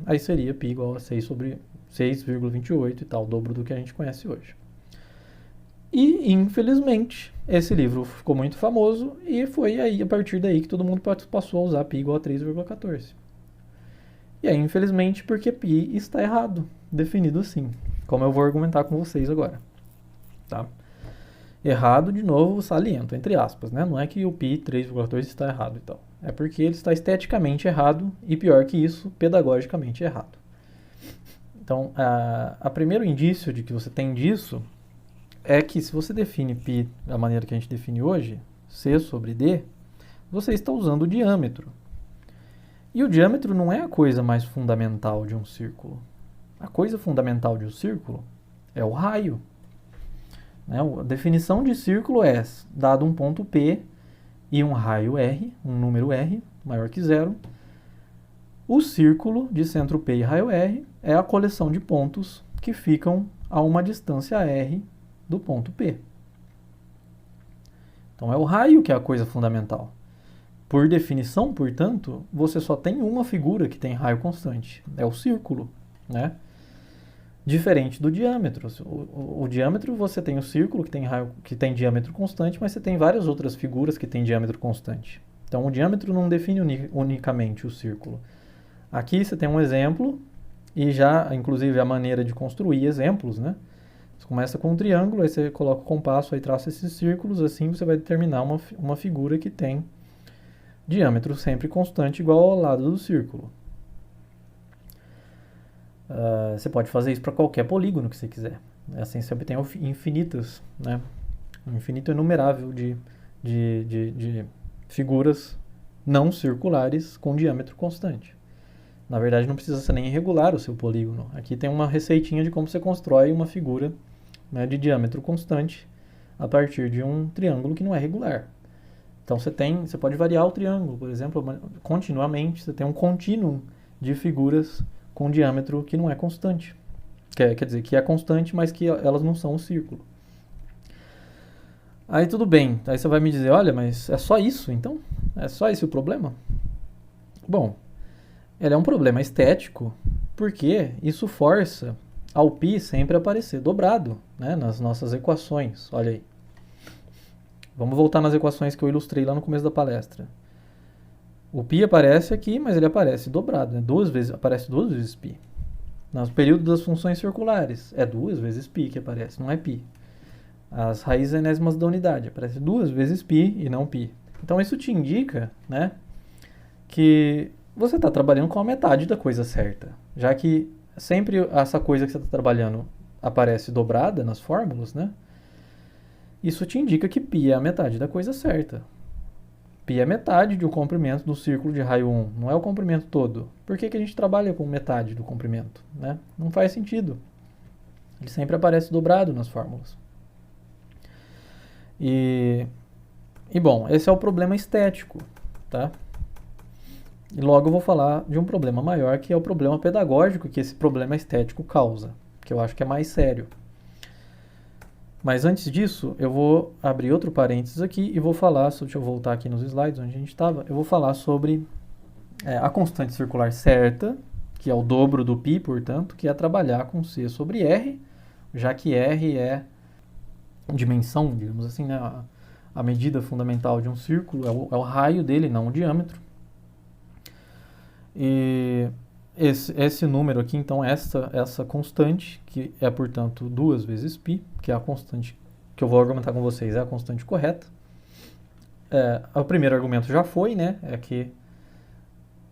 aí seria π igual a 6 sobre 6,28 e tal, o dobro do que a gente conhece hoje. E, infelizmente, esse livro ficou muito famoso e foi aí, a partir daí que todo mundo passou a usar π igual a 3,14. E aí, infelizmente, porque π está errado, definido assim, como eu vou argumentar com vocês agora. Tá? Errado, de novo, saliento, entre aspas, né? Não é que o π 3,14 está errado e tal. É porque ele está esteticamente errado e, pior que isso, pedagogicamente errado. Então, a primeiro indício de que você tem disso é que se você define π da maneira que a gente define hoje, C sobre D, você está usando o diâmetro. E o diâmetro não é a coisa mais fundamental de um círculo. A coisa fundamental de um círculo é o raio. Né? A definição de círculo é, dado um ponto P e um raio R, um número R maior que zero, o círculo de centro P e raio R é a coleção de pontos que ficam a uma distância R do ponto P. Então é o raio que é a coisa fundamental. Por definição, portanto, você só tem uma figura que tem raio constante, é o círculo, né? Diferente do diâmetro. O diâmetro, você tem o círculo que tem diâmetro constante, mas você tem várias outras figuras que têm diâmetro constante. Então o diâmetro não define unicamente o círculo. Aqui você tem um exemplo e já, inclusive, a maneira de construir exemplos, né? Você começa com um triângulo, aí você coloca o compasso, aí traça esses círculos, assim você vai determinar uma figura que tem diâmetro sempre constante igual ao lado do círculo. Você pode fazer isso para qualquer polígono que você quiser. Assim você obtém infinitas, né? Um infinito inumerável de figuras não circulares com diâmetro constante. Na verdade, não precisa ser nem irregular o seu polígono. Aqui tem uma receitinha de como você constrói uma figura, né, de diâmetro constante a partir de um triângulo que não é regular. Então você pode variar o triângulo, por exemplo, continuamente. Você tem um contínuo de figuras com diâmetro que não é constante. Quer dizer, que é constante, mas que elas não são um círculo. Aí tudo bem, aí você vai me dizer, olha, mas é só isso então? É só esse o problema? Bom, ele é um problema estético porque isso força ao π sempre aparecer dobrado, né, nas nossas equações. Olha aí. Vamos voltar nas equações que eu ilustrei lá no começo da palestra. O π aparece aqui, mas ele aparece dobrado, né? Aparece duas vezes π. No período das funções circulares, é 2 vezes π que aparece, não é π. As raízes enésimas da unidade, aparece 2 vezes π e não π. Então isso te indica, né, que você está trabalhando com a metade da coisa certa, já que sempre essa coisa que você está trabalhando aparece dobrada nas fórmulas, né? Isso te indica que π é a metade da coisa certa. Π é metade do comprimento do círculo de raio 1, não é o comprimento todo. Por que a gente trabalha com metade do comprimento, né? Não faz sentido. Ele sempre aparece dobrado nas fórmulas. E bom, esse é o problema estético, tá? E logo eu vou falar de um problema maior, que é o problema pedagógico que esse problema estético causa, que eu acho que é mais sério. Mas antes disso, eu vou abrir outro parênteses aqui e vou falar, deixa eu voltar aqui nos slides onde a gente estava, eu vou falar sobre a constante circular certa, que é o dobro do π, portanto, que é trabalhar com C sobre R, já que R é dimensão, digamos assim, né? A medida fundamental de um círculo é o raio dele, não o diâmetro. E esse número aqui, então, essa constante, que é, portanto, 2 vezes π, que é a constante que eu vou argumentar com vocês, é a constante correta. O primeiro argumento já foi, né? É que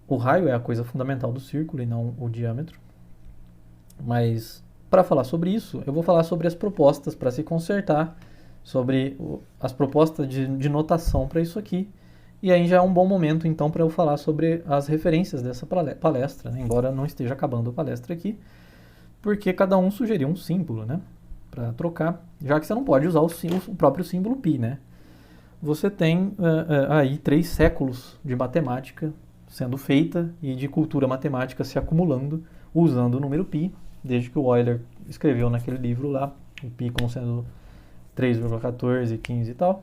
o raio é a coisa fundamental do círculo e não o diâmetro. Mas, para falar sobre isso, eu vou falar sobre as propostas para se consertar, sobre as propostas de notação para isso aqui. E aí já é um bom momento, então, para eu falar sobre as referências dessa palestra, né? Embora não esteja acabando a palestra aqui, porque cada um sugeriu um símbolo, né? Para trocar, já que você não pode usar o próprio símbolo π, né? Você tem aí 3 séculos de matemática sendo feita e de cultura matemática se acumulando usando o número π, desde que o Euler escreveu naquele livro lá, o π como sendo 3,14, 15 e tal.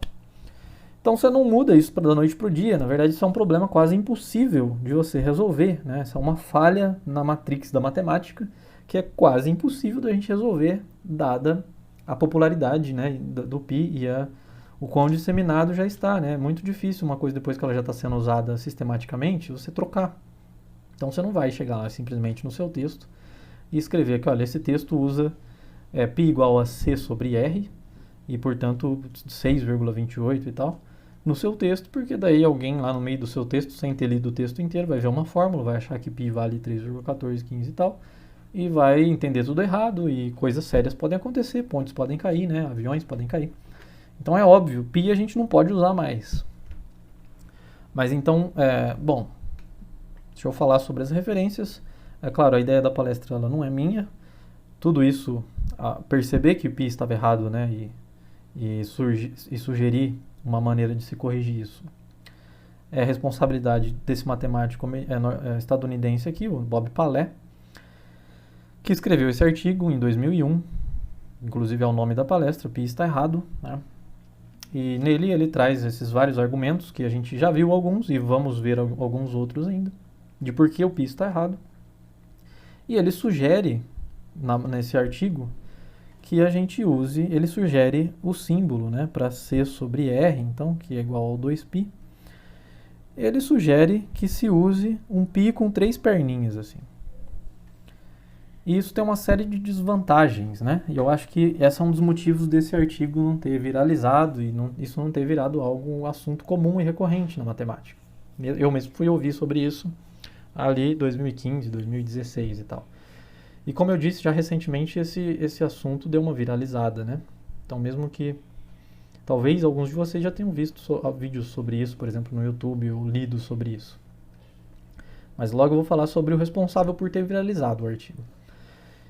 Então você não muda isso da noite para o dia, na verdade isso é um problema quase impossível de você resolver, né? Isso é uma falha na matrix da matemática que é quase impossível da gente resolver, dada a popularidade, né, do π e o quão disseminado já está, né? É muito difícil uma coisa depois que ela já está sendo usada sistematicamente, você trocar. Então você não vai chegar lá simplesmente no seu texto e escrever que, olha, esse texto usa π igual a C sobre R e, portanto, 6,28 e tal, no seu texto, porque daí alguém lá no meio do seu texto, sem ter lido o texto inteiro, vai ver uma fórmula, vai achar que π vale 3,14, 15 e tal, e vai entender tudo errado e coisas sérias podem acontecer, pontes podem cair, né? Aviões podem cair. Então é óbvio, π a gente não pode usar mais. Mas então, bom, deixa eu falar sobre as referências. É claro, a ideia da palestra ela não é minha. Tudo isso, perceber que o π estava errado, né? E sugerir uma maneira de se corrigir isso é responsabilidade desse matemático estadunidense aqui, o Bob Palé, que escreveu esse artigo em 2001, inclusive é o nome da palestra, π está errado, né? E nele ele traz esses vários argumentos, que a gente já viu alguns e vamos ver alguns outros ainda, de por que o π está errado. E ele sugere, nesse artigo, que a gente use, ele sugere o símbolo, né, para C sobre R, então, que é igual ao 2π. ele sugere que se use um pi com 3 perninhas, assim. E isso tem uma série de desvantagens, né? E eu acho que esse é um dos motivos desse artigo não ter viralizado e isso não ter virado um assunto comum e recorrente na matemática. Eu mesmo fui ouvir sobre isso ali 2015, 2016 e tal. E como eu disse, já recentemente esse assunto deu uma viralizada, né? Então mesmo que talvez alguns de vocês já tenham visto vídeos sobre isso, por exemplo, no YouTube, ou lido sobre isso. Mas logo eu vou falar sobre o responsável por ter viralizado o artigo.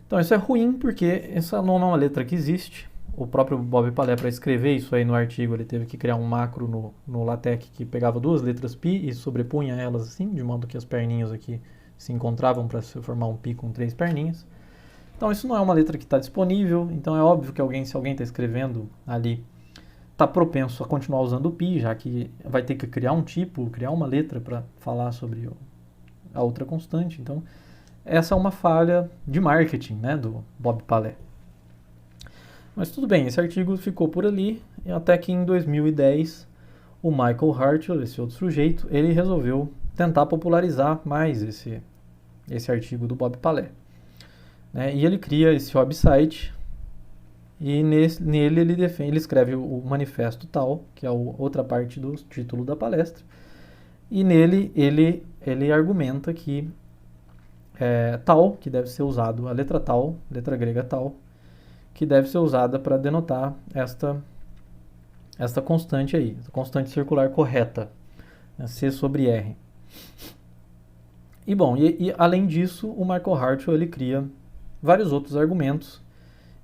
Então isso é ruim porque essa não é uma letra que existe. O próprio Bob Palé, para escrever isso aí no artigo, ele teve que criar um macro no LaTeX que pegava duas letras pi e sobrepunha elas assim, de modo que as perninhas aqui se encontravam para se formar um pi com 3 perninhas. Então isso não é uma letra que está disponível, então é óbvio que se alguém está escrevendo ali, está propenso a continuar usando o pi, já que vai ter que criar um tipo, criar uma letra para falar sobre a outra constante. Então essa é uma falha de marketing, né, do Bob Palé. Mas tudo bem, esse artigo ficou por ali, até que em 2010 o Michael Hartwell, esse outro sujeito, ele resolveu tentar popularizar mais esse artigo do Bob Palé. Né? E ele cria esse website e nele ele escreve o manifesto tal, que é a outra parte do título da palestra, e nele ele argumenta que tal, que deve ser usado, a letra tal, letra grega tal, que deve ser usada para denotar esta constante aí, a constante circular correta, né, C sobre R. E bom, e além disso, o Michael Hartwell ele cria vários outros argumentos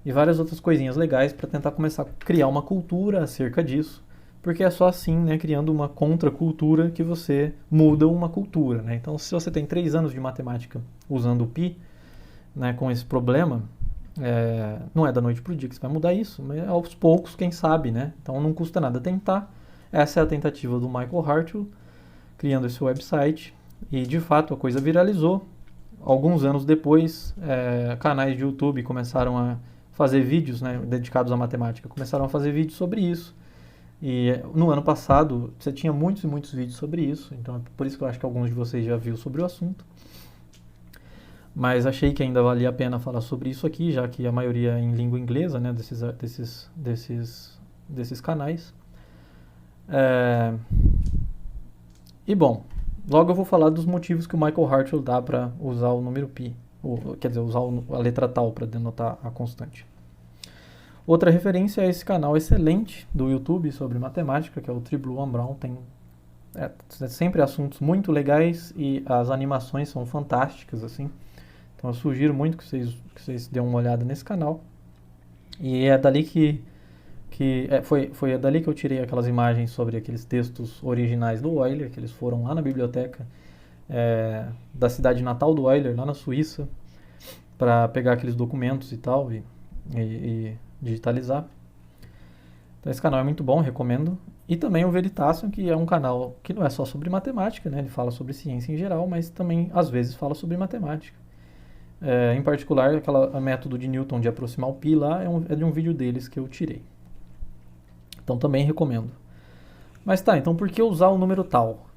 e várias outras coisinhas legais para tentar começar a criar uma cultura acerca disso, porque é só assim, né, criando uma contracultura que você muda uma cultura, né? Então, se você tem 3 anos de matemática usando o pi, né, com esse problema, não é da noite para o dia que você vai mudar isso, mas aos poucos, quem sabe, né? Então não custa nada tentar. Essa é a tentativa do Michael Hartwell, criando esse website, e de fato a coisa viralizou. Alguns anos depois, canais de YouTube começaram a fazer vídeos, né, dedicados à matemática, começaram a fazer vídeos sobre isso. E no ano passado você tinha muitos e muitos vídeos sobre isso, então é por isso que eu acho que alguns de vocês já viram sobre o assunto. Mas achei que ainda valia a pena falar sobre isso aqui, já que a maioria é em língua inglesa, né, desses canais. E bom, logo eu vou falar dos motivos que o Michael Hartwell dá para usar o número pi, quer dizer, usar a letra tal para denotar a constante. Outra referência é esse canal excelente do YouTube sobre matemática, que é o Triblu One Brown. Tem sempre assuntos muito legais e as animações são fantásticas, assim. Então eu sugiro muito que vocês dêem uma olhada nesse canal. E é dali foi dali que eu tirei aquelas imagens sobre aqueles textos originais do Euler, que eles foram lá na biblioteca da cidade natal do Euler, lá na Suíça, para pegar aqueles documentos e tal, e digitalizar. Então esse canal é muito bom, recomendo. E também o Veritasium, que é um canal que não é só sobre matemática, né? Ele fala sobre ciência em geral, mas também às vezes fala sobre matemática. Em particular, aquele método de Newton de aproximar o π lá é de um vídeo deles que eu tirei. Então também recomendo. Mas tá, então por que usar o número tal?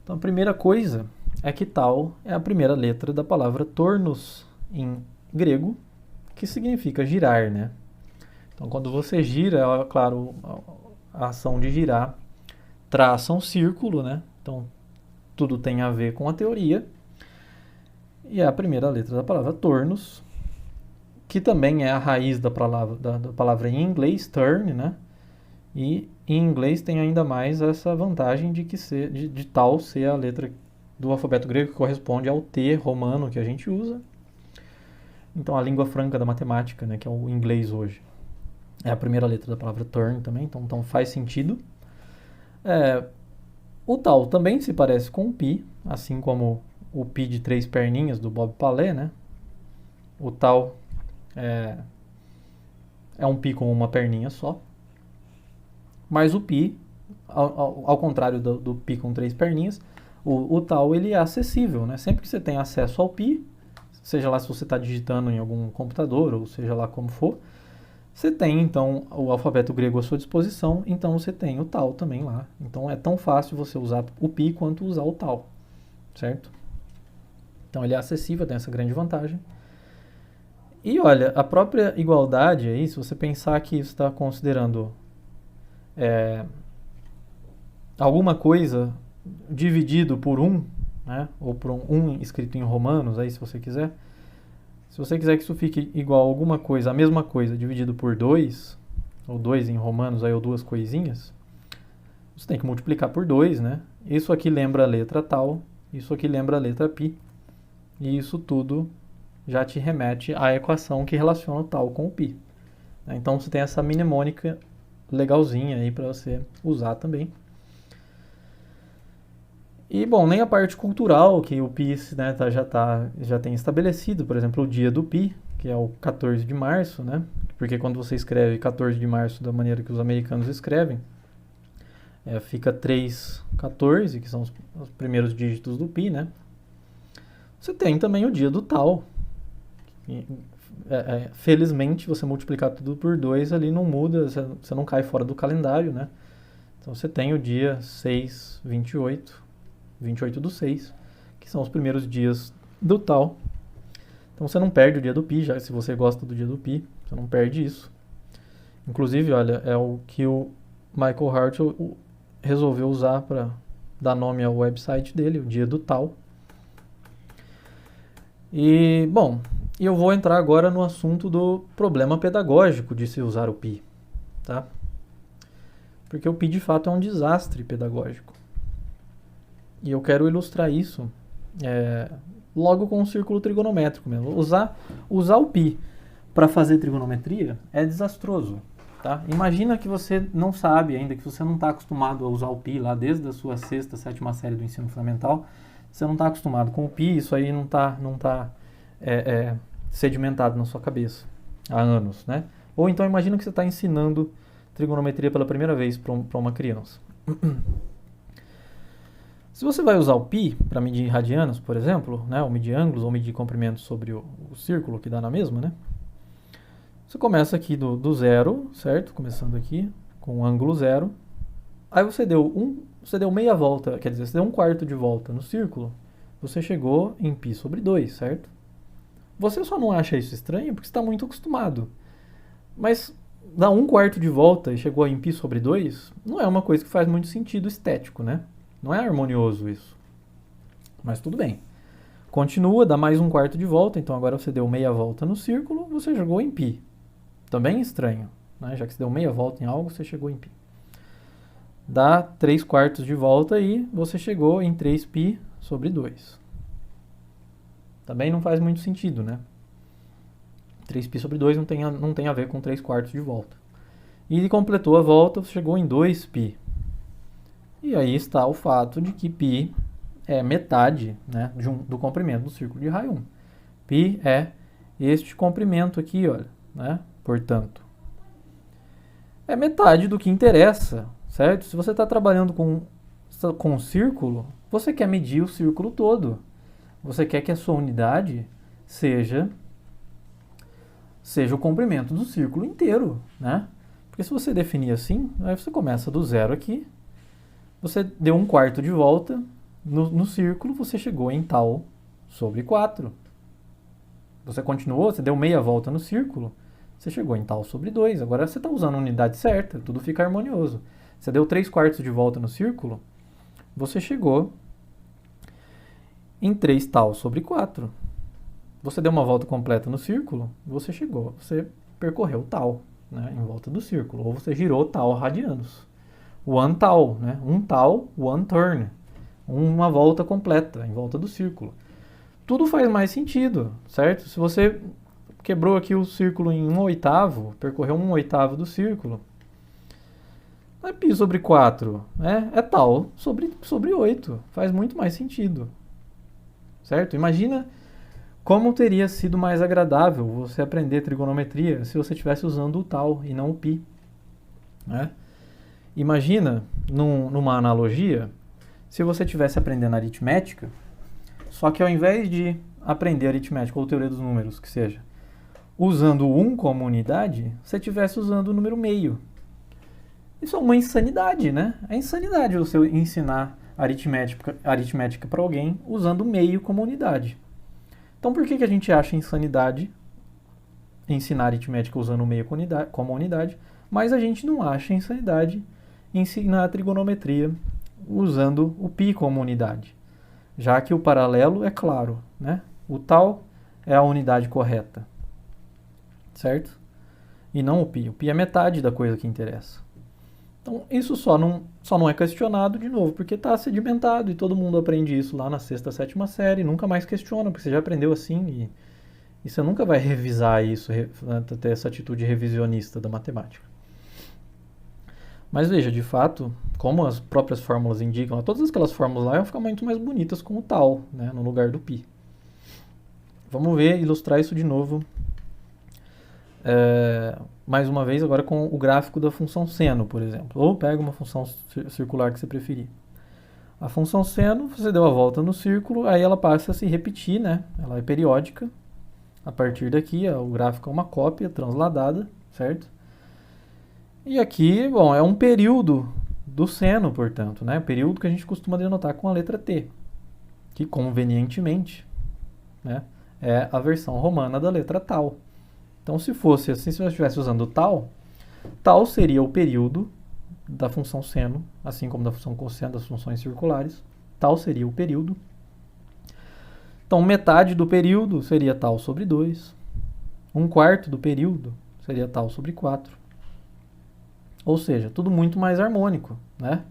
Então a primeira coisa é que tal é a primeira letra da palavra tornos em grego, que significa girar, né? Então quando você gira, claro, a ação de girar traça um círculo, né? Então tudo tem a ver com a teoria. E é a primeira letra da palavra tornos, que também é a raiz da palavra em inglês, turn, né? E em inglês tem ainda mais essa vantagem de tal ser a letra do alfabeto grego que corresponde ao T romano que a gente usa. Então a língua franca da matemática, né, que é o inglês hoje, é a primeira letra da palavra turn também, então faz sentido. O tal também se parece com o pi, assim como o pi de 3 perninhas do Bob Palé, né? O tal é um pi com uma perninha só. Mas o pi, ao contrário do pi com 3 perninhas, o tal ele é acessível, né? Sempre que você tem acesso ao pi, seja lá se você está digitando em algum computador ou seja lá como for, Você tem, então, o alfabeto grego à sua disposição, então você tem o tal também lá. Então é tão fácil você usar o pi quanto usar o tal, certo? Então ele é acessível, tem essa grande vantagem. E olha, a própria igualdade aí, se você pensar que isso está considerando alguma coisa dividido por 1, né? Ou por um escrito em romanos, aí se você quiser. Se você quiser que isso fique igual a alguma coisa, a mesma coisa, dividido por 2, ou 2 em romanos, aí, ou duas coisinhas, você tem que multiplicar por 2, né? Isso aqui lembra a letra tal, isso aqui lembra a letra π, e isso tudo já te remete à equação que relaciona o tal com o π. Então você tem essa mnemônica legalzinha aí para você usar também. E, bom, nem a parte cultural, que o Pi, né, já tem estabelecido, por exemplo, o dia do Pi, que é o 14 de março, né? Porque quando você escreve 14 de março da maneira que os americanos escrevem, fica 314, que são os primeiros dígitos do Pi, né? Você tem também o dia do tal. Felizmente, você multiplicar tudo por 2 ali não muda, você não cai fora do calendário, né? Então você tem o dia 28 do 6, que são os primeiros dias do tal. Então você não perde o dia do Pi, já se você gosta do dia do Pi, você não perde isso. Inclusive, olha, é o que o Michael Hart resolveu usar para dar nome ao website dele, o dia do tal. E, bom, eu vou entrar agora no assunto do problema pedagógico de se usar o Pi, tá? Porque o Pi de fato é um desastre pedagógico. E eu quero ilustrar isso logo com um círculo trigonométrico mesmo. Usar o π para fazer trigonometria é desastroso. Tá? Imagina que você não sabe ainda, que você não está acostumado a usar o π lá desde a sua 6ª, 7ª série do ensino fundamental. Você não está acostumado com o π, isso aí não tá sedimentado na sua cabeça há anos. Né? Ou então imagina que você está ensinando trigonometria pela primeira vez para uma criança. Se você vai usar o π para medir radianos, por exemplo, né, ou medir ângulos, ou medir comprimentos sobre o círculo, que dá na mesma, né? Você começa aqui do zero, certo? Começando aqui com o ângulo zero. Aí você deu meia volta, quer dizer, você deu 1/4 de volta no círculo, você chegou em π sobre 2, certo? Você só não acha isso estranho porque você está muito acostumado. Mas dar 1/4 de volta e chegou em π sobre 2 não é uma coisa que faz muito sentido estético, né? Não é harmonioso isso. Mas tudo bem. Continua, dá mais 1/4 de volta. Então agora você deu meia volta no círculo, você chegou em π. Também estranho, né? Já que você deu meia volta em algo, você chegou em π. Dá 3/4 de volta e você chegou em 3π sobre 2. Também não faz muito sentido, né? 3π sobre 2 não tem a ver com 3/4 de volta. E completou a volta, você chegou em 2π. E aí está o fato de que π é metade, né, do comprimento do círculo de raio 1. Π é este comprimento aqui, olha, né? Portanto, é metade do que interessa, certo? Se você está trabalhando com um círculo, você quer medir o círculo todo. Você quer que a sua unidade seja o comprimento do círculo inteiro, né? Porque se você definir assim, aí você começa do zero aqui, você deu 1/4 de volta no círculo, você chegou em tal sobre 4. Você continuou, você deu meia volta no círculo, você chegou em tal sobre 2. Agora você está usando a unidade certa, tudo fica harmonioso. Você deu 3/4 de volta no círculo, você chegou em 3 tal sobre 4. Você deu uma volta completa no círculo, você percorreu tal, né, em volta do círculo, ou você girou tal radianos. One tal, né? Um tal, one turn. Uma volta completa em volta do círculo. Tudo faz mais sentido, certo? Se você quebrou aqui o círculo em 1/8, percorreu 1/8 do círculo, não é π sobre 4, né? É tal sobre 8. Faz muito mais sentido, certo? Imagina como teria sido mais agradável você aprender trigonometria se você estivesse usando o tal e não o π, né? Imagina, numa analogia, se você estivesse aprendendo aritmética, só que ao invés de aprender aritmética ou teoria dos números, que seja, usando o 1 como unidade, você estivesse usando o número meio. Isso é uma insanidade, né? É insanidade você ensinar aritmética para alguém usando o meio como unidade. Então, por que a gente acha insanidade ensinar aritmética usando o meio como unidade, mas a gente não acha insanidade ensinar a trigonometria usando o π como unidade? Já que o paralelo é claro, né? O tal é a unidade correta, certo? E não o π. O π é metade da coisa que interessa. Então, isso só não é questionado, de novo, porque está sedimentado e todo mundo aprende isso lá na sexta, sétima série, nunca mais questiona, porque você já aprendeu assim e você nunca vai revisar isso, ter essa atitude revisionista da matemática. Mas veja, de fato, como as próprias fórmulas indicam, todas aquelas fórmulas lá vão ficar muito mais bonitas com o tal, né, no lugar do π. Vamos ver, ilustrar isso de novo, mais uma vez agora com o gráfico da função seno, por exemplo. Ou pega uma função circular que você preferir. A função seno, você deu a volta no círculo, aí ela passa a se repetir, né? Ela é periódica. A partir daqui, o gráfico é uma cópia transladada, certo? E aqui, bom, é um período do seno, portanto, né? Período que a gente costuma denotar com a letra T, que convenientemente, né, é a versão romana da letra tal. Então, se fosse assim, se eu estivesse usando tal seria o período da função seno, assim como da função cosseno das funções circulares. Tal seria o período. Então, metade do período seria tal sobre 2. 1/4 do período seria tal sobre 4. Ou seja, tudo muito mais harmônico, né?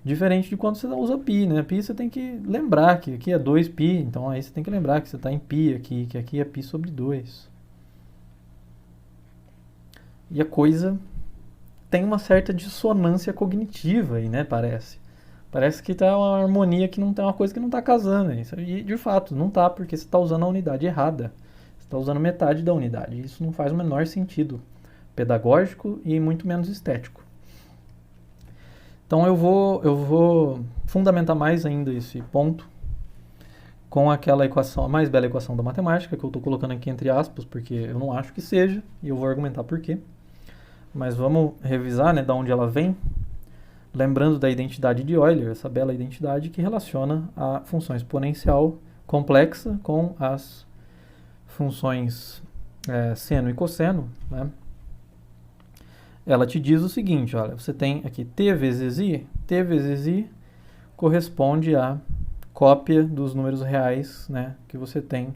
Diferente de quando você usa π, né? Π você tem que lembrar que aqui é 2π, então aí você tem que lembrar que você está em π aqui, que aqui é π sobre 2. E a coisa tem uma certa dissonância cognitiva aí, né? Parece que tá uma harmonia que não tem uma coisa que não está casando. E de fato, não está, porque você está usando a unidade errada. Você está usando metade da unidade. Isso não faz o menor sentido pedagógico e muito menos estético. Então eu vou fundamentar mais ainda esse ponto com aquela equação, a mais bela equação da matemática, que eu estou colocando aqui entre aspas, porque eu não acho que seja, e eu vou argumentar por quê. Mas vamos revisar, né, de onde ela vem, lembrando da identidade de Euler, essa bela identidade que relaciona a função exponencial complexa com as funções seno e cosseno, né? Ela te diz o seguinte, olha, você tem aqui t vezes i corresponde à cópia dos números reais, né, que você tem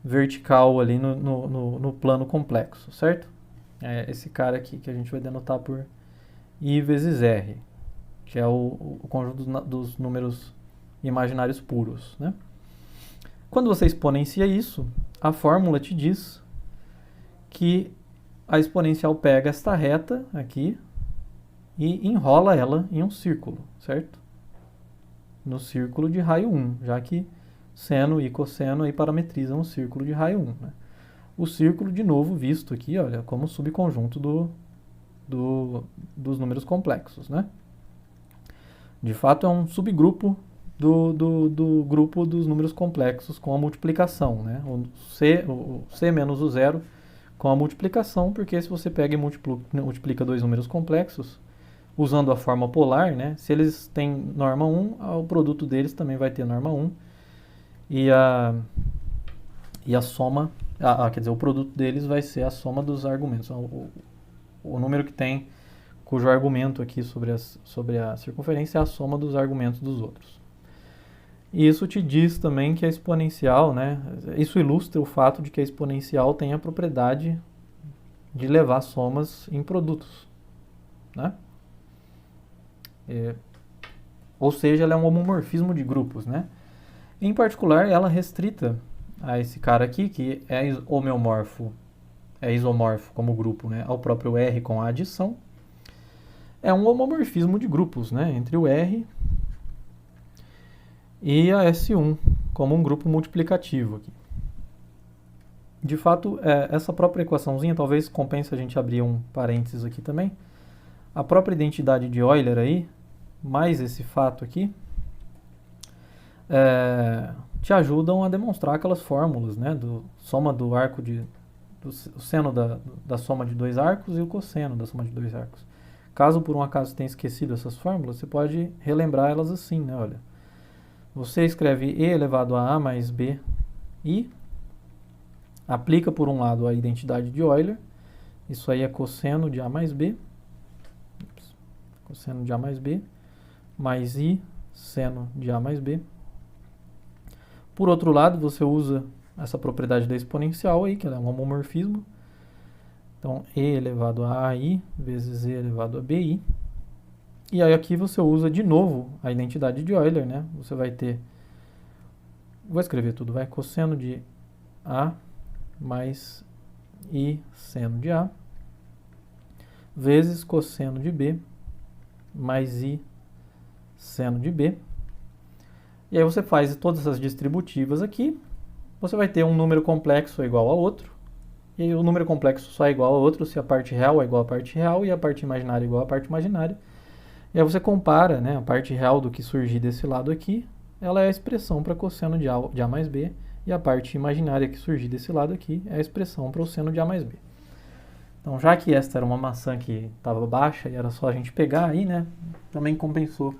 vertical ali no plano complexo, certo? É esse cara aqui que a gente vai denotar por i vezes r, que é o conjunto dos números imaginários puros, né? Quando você exponencia isso, a fórmula te diz que a exponencial pega esta reta aqui e enrola ela em um círculo, certo? No círculo de raio 1, já que seno e cosseno aí parametrizam o círculo de raio 1, né? O círculo, de novo, visto aqui, olha, como subconjunto dos números complexos, né? De fato, é um subgrupo do grupo dos números complexos com a multiplicação, né? O C menos o zero com a multiplicação, porque se você pega e multiplica dois números complexos, usando a forma polar, né? Se eles têm norma 1, o produto deles também vai ter norma 1, e a soma, quer dizer, o produto deles vai ser a soma dos argumentos, o número que tem, cujo argumento aqui sobre a circunferência é a soma dos argumentos dos outros. E isso te diz também que a exponencial, né, isso ilustra o fato de que a exponencial tem a propriedade de levar somas em produtos, né? Ou seja, ela é um homomorfismo de grupos, né? Em particular, ela é restrita a esse cara aqui, que é isomorfo como grupo, né, ao próprio R com a adição. É um homomorfismo de grupos, né, entre o R e a S1, como um grupo multiplicativo aqui. De fato, essa própria equaçãozinha, talvez compense a gente abrir um parênteses aqui também. A própria identidade de Euler aí, mais esse fato aqui, te ajudam a demonstrar aquelas fórmulas, né, soma do arco o seno da soma de dois arcos e o cosseno da soma de dois arcos. Caso por um acaso tenha esquecido essas fórmulas, você pode relembrar elas assim, né? Olha, você escreve e elevado a mais b i, aplica por um lado a identidade de Euler, isso aí é cosseno de a mais b, cosseno de a mais b, mais i seno de a mais b. Por outro lado, você usa essa propriedade da exponencial aí, que ela é um homomorfismo. Então, e elevado a ai vezes e elevado a bi. E aí aqui você usa de novo a identidade de Euler, né? Você vai ter, vou escrever tudo, vai, cosseno de a mais i seno de a, vezes cosseno de b mais i seno de b. E aí você faz todas essas distributivas aqui, você vai ter um número complexo igual a outro, e aí o número complexo só é igual a outro se a parte real é igual à parte real e a parte imaginária é igual à parte imaginária. E aí você compara, né, a parte real do que surgir desse lado aqui, ela é a expressão para cosseno de a mais b, e a parte imaginária que surgir desse lado aqui é a expressão para o seno de a mais b. Então, já que esta era uma maçã que estava baixa e era só a gente pegar aí, né, também compensou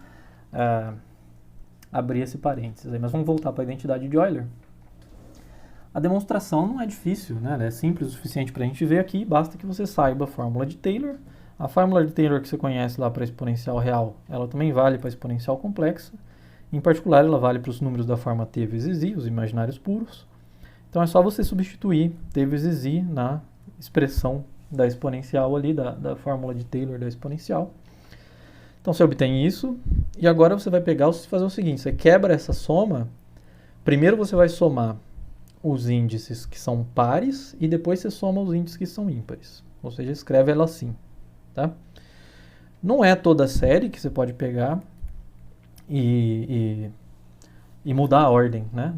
abrir esse parênteses aí. Mas vamos voltar para a identidade de Euler. A demonstração não é difícil, né? Ela é simples o suficiente para a gente ver aqui, basta que você saiba a fórmula de Taylor. A fórmula de Taylor que você conhece lá para a exponencial real, ela também vale para a exponencial complexa. Em particular, ela vale para os números da forma t vezes i, os imaginários puros. Então é só você substituir t vezes i na expressão da exponencial ali, da fórmula de Taylor da exponencial. Então você obtém isso, e agora você vai pegar e fazer o seguinte, você quebra essa soma, primeiro você vai somar os índices que são pares, e depois você soma os índices que são ímpares. Ou seja, escreve ela assim, tá? Não é toda a série que você pode pegar e mudar a ordem, né,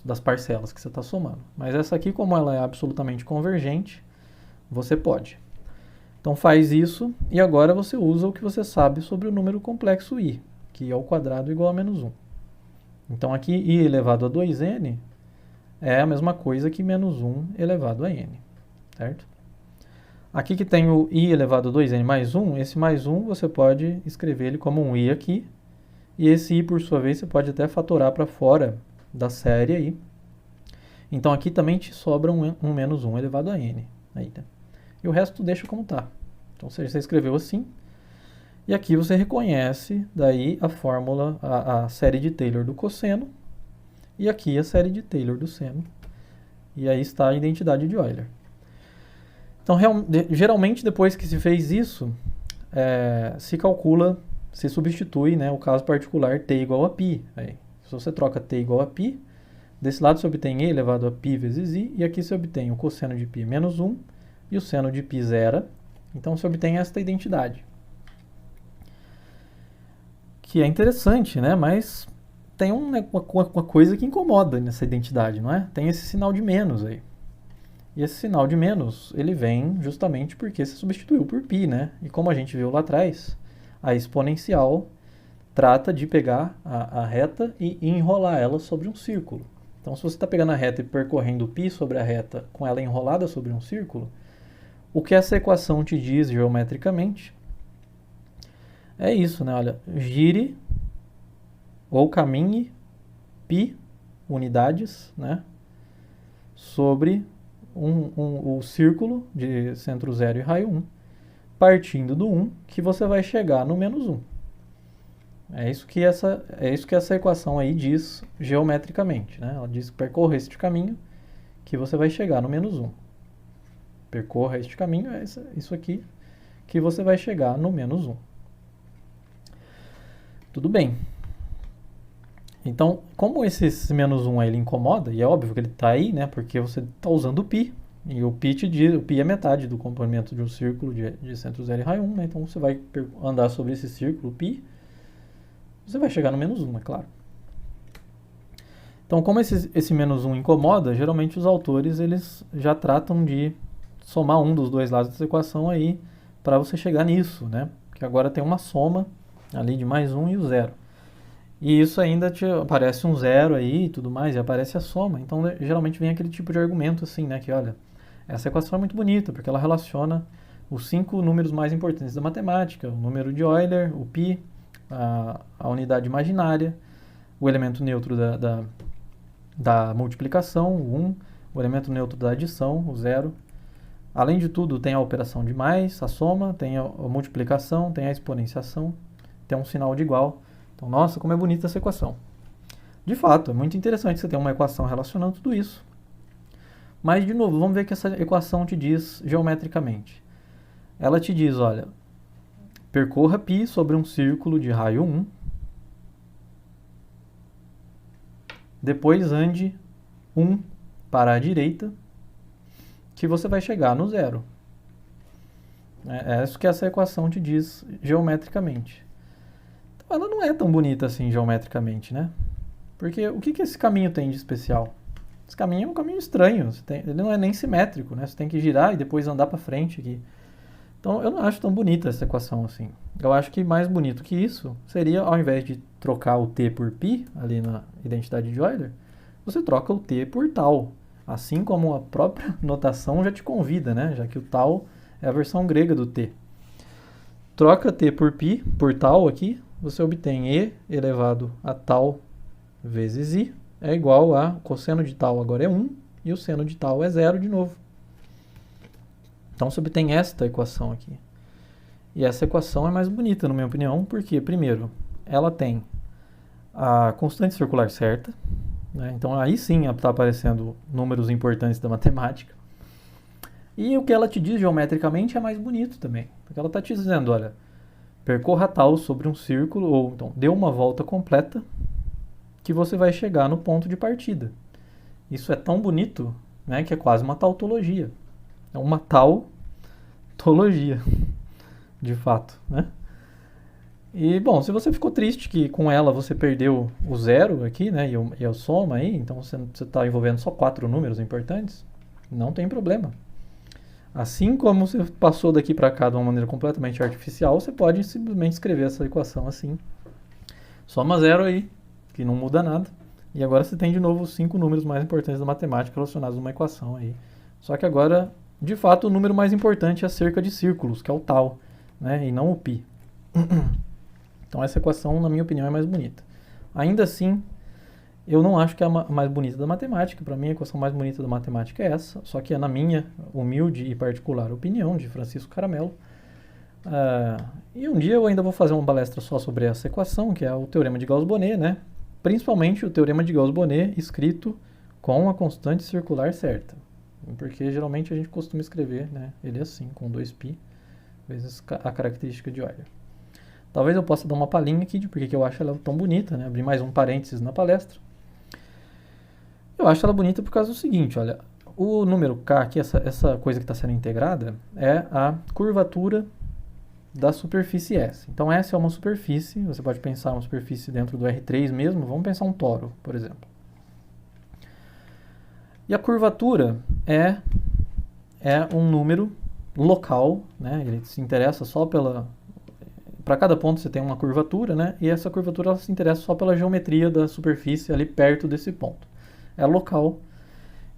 das parcelas que você está somando. Mas essa aqui, como ela é absolutamente convergente, você pode. Então faz isso, e agora você usa o que você sabe sobre o número complexo i, que é o quadrado igual a menos 1. Então aqui i elevado a 2n é a mesma coisa que menos 1 elevado a n, certo? Aqui que tem o i elevado a 2n mais 1, esse mais 1 você pode escrever ele como um i aqui, e esse i, por sua vez, você pode até fatorar para fora da série aí. Então aqui também te sobra um menos 1 elevado a n. Aí, tá? E o resto deixa como está. Então você escreveu assim. E aqui você reconhece daí a fórmula, a série de Taylor do cosseno. E aqui a série de Taylor do seno. E aí está a identidade de Euler. Então, geralmente, depois que se fez isso, se calcula, se substitui, né, o caso particular t igual a π. Aí, se você troca t igual a π, desse lado você obtém e elevado a π vezes i, e aqui você obtém o cosseno de π menos 1 e o seno de π zero. Então, você obtém esta identidade. Que é interessante, né, mas tem uma coisa que incomoda nessa identidade, não é? Tem esse sinal de menos aí. E esse sinal de menos, ele vem justamente porque você substituiu por π, né? E como a gente viu lá atrás, a exponencial trata de pegar a reta e enrolar ela sobre um círculo. Então, se você está pegando a reta e percorrendo π sobre a reta com ela enrolada sobre um círculo, o que essa equação te diz geometricamente é isso, né? Olha, gire ou caminhe π unidades, né, sobre o círculo de centro 0 e raio 1, partindo do 1, que você vai chegar no menos 1. É isso que essa equação aí diz geometricamente, né? Ela diz que percorra este caminho que você vai chegar no menos 1. Percorra este caminho, é isso aqui, que você vai chegar no menos 1. Tudo bem. Então, como esse menos 1 aí, ele incomoda, e é óbvio que ele está aí, né, porque você está usando o π, e o π te diz, o π é metade do comprimento de um círculo de centro 0 e raio 1, né, então você vai andar sobre esse círculo π, você vai chegar no menos 1, é claro. Então, como esse menos 1 incomoda, geralmente os autores eles já tratam de somar um dos dois lados dessa equação aí para você chegar nisso, né? Porque agora tem uma soma ali de mais 1 e o 0. E isso ainda aparece um 0 aí e tudo mais, e aparece a soma. Então, geralmente vem aquele tipo de argumento assim, né? Que, olha, Essa equação é muito bonita, porque ela relaciona os 5 números mais importantes da matemática, o número de Euler, o π, a unidade imaginária, o elemento neutro da multiplicação, o 1, o elemento neutro da adição, o 0. Além de tudo, tem a operação de mais, a soma, tem a multiplicação, tem a exponenciação, tem um sinal de igual. Então, nossa, como é bonita essa equação. De fato, é muito interessante você ter uma equação relacionando tudo isso. Mas, de novo, vamos ver o que essa equação te diz geometricamente. Ela te diz, olha, percorra π sobre um círculo de raio 1, depois ande 1 para a direita, que você vai chegar no 0. É isso que essa equação te diz geometricamente. Então, ela não é tão bonita assim geometricamente, né? Porque o que esse caminho tem de especial? Esse caminho é um caminho estranho, ele não é nem simétrico, né? Você tem que girar e depois andar para frente aqui. Então, eu não acho tão bonita essa equação assim. Eu acho que mais bonito que isso seria, ao invés de trocar o t por π, ali na identidade de Euler, você troca o t por tal. Assim como a própria notação já te convida, né? Já que o tal é a versão grega do t. Troca t por π, por tal aqui, você obtém e elevado a tal vezes i, é igual a cosseno de tal agora é 1, e o seno de tal é 0 de novo. Então você obtém esta equação aqui. E essa equação é mais bonita, na minha opinião, porque, primeiro, ela tem a constante circular certa, né? Então aí sim está aparecendo números importantes da matemática. E o que ela te diz geometricamente é mais bonito também. Porque ela está te dizendo, olha, percorra tal sobre um círculo, ou então dê uma volta completa, que você vai chegar no ponto de partida. Isso é tão bonito, né, que é quase uma tautologia. É uma tautologia, de fato, né? E, bom, se você ficou triste que com ela você perdeu o 0 aqui, né, e a soma aí, então você está envolvendo só 4 números importantes, não tem problema. Assim como você passou daqui para cá de uma maneira completamente artificial, você pode simplesmente escrever essa equação assim. Soma 0 aí, que não muda nada. E agora você tem de novo os 5 números mais importantes da matemática relacionados a uma equação aí. Só que agora, de fato, o número mais importante é acerca de círculos, que é o tal, né, e não o π. Então essa equação, na minha opinião, é mais bonita. Ainda assim, eu não acho que é a mais bonita da matemática. Para mim, a equação mais bonita da matemática é essa, só que é na minha humilde e particular opinião, de Francisco Caramelo. E um dia eu ainda vou fazer uma palestra só sobre essa equação, que é o teorema de Gauss-Bonnet, né? Principalmente o teorema de Gauss-Bonnet escrito com a constante circular certa. Porque geralmente a gente costuma escrever, né, ele assim, com 2π vezes a característica de Euler. Talvez eu possa dar uma palhinha aqui de porque eu acho ela tão bonita, né? Abrir mais um parênteses na palestra. Eu acho ela bonita por causa do seguinte, olha, o número k aqui, essa coisa que está sendo integrada, é a curvatura da superfície S. Então S é uma superfície, você pode pensar uma superfície dentro do R3 mesmo, vamos pensar um toro, por exemplo. E a curvatura é um número local, né? Ele se interessa só pela... Para cada ponto você tem uma curvatura, né? E essa curvatura ela se interessa só pela geometria da superfície ali perto desse ponto. É local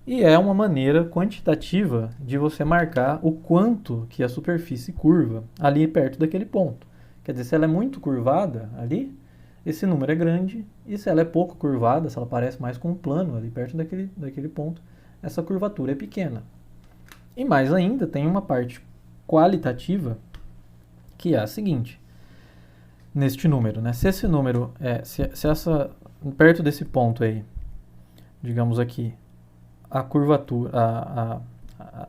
e é uma maneira quantitativa de você marcar o quanto que a superfície curva ali perto daquele ponto. Quer dizer, se ela é muito curvada ali, esse número é grande, e se ela é pouco curvada, se ela parece mais com um plano ali perto daquele ponto, essa curvatura é pequena. E mais ainda, tem uma parte qualitativa, que é a seguinte, neste número, né? Se esse número, perto desse ponto aí, digamos aqui, a curvatura,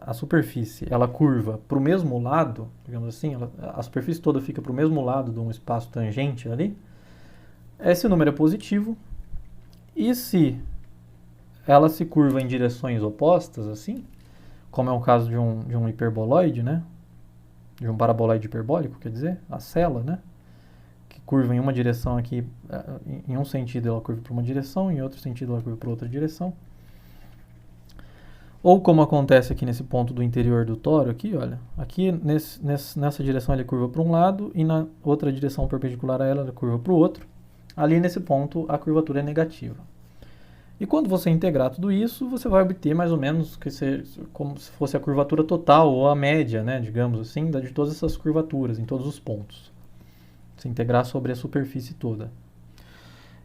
a superfície, ela curva para o mesmo lado, digamos assim, a superfície toda fica para o mesmo lado de um espaço tangente ali, esse número é positivo, e se ela se curva em direções opostas, assim, como é o caso de um hiperboloide, né? De um paraboloide hiperbólico, quer dizer, a sela, né? Que curva em uma direção aqui, em um sentido ela curva para uma direção, em outro sentido ela curva para outra direção. Ou como acontece aqui nesse ponto do interior do toro, aqui, olha, aqui nessa direção ele curva para um lado e na outra direção perpendicular a ela curva para o outro. Ali nesse ponto a curvatura é negativa. E quando você integrar tudo isso, você vai obter mais ou menos como se fosse a curvatura total ou a média, né, digamos assim, de todas essas curvaturas em todos os pontos. Se integrar sobre a superfície toda.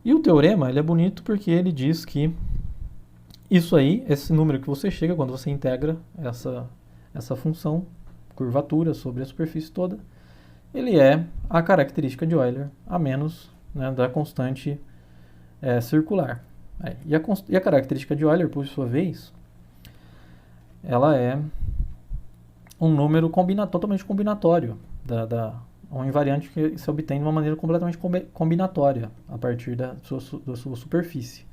E o teorema, ele é bonito porque ele diz que isso aí, esse número que você chega quando você integra essa função, curvatura sobre a superfície toda, ele é a característica de Euler a menos, né, da constante circular. E a característica de Euler, por sua vez, ela é um número totalmente combinatório, um invariante que se obtém de uma maneira completamente combinatória a partir da sua superfície.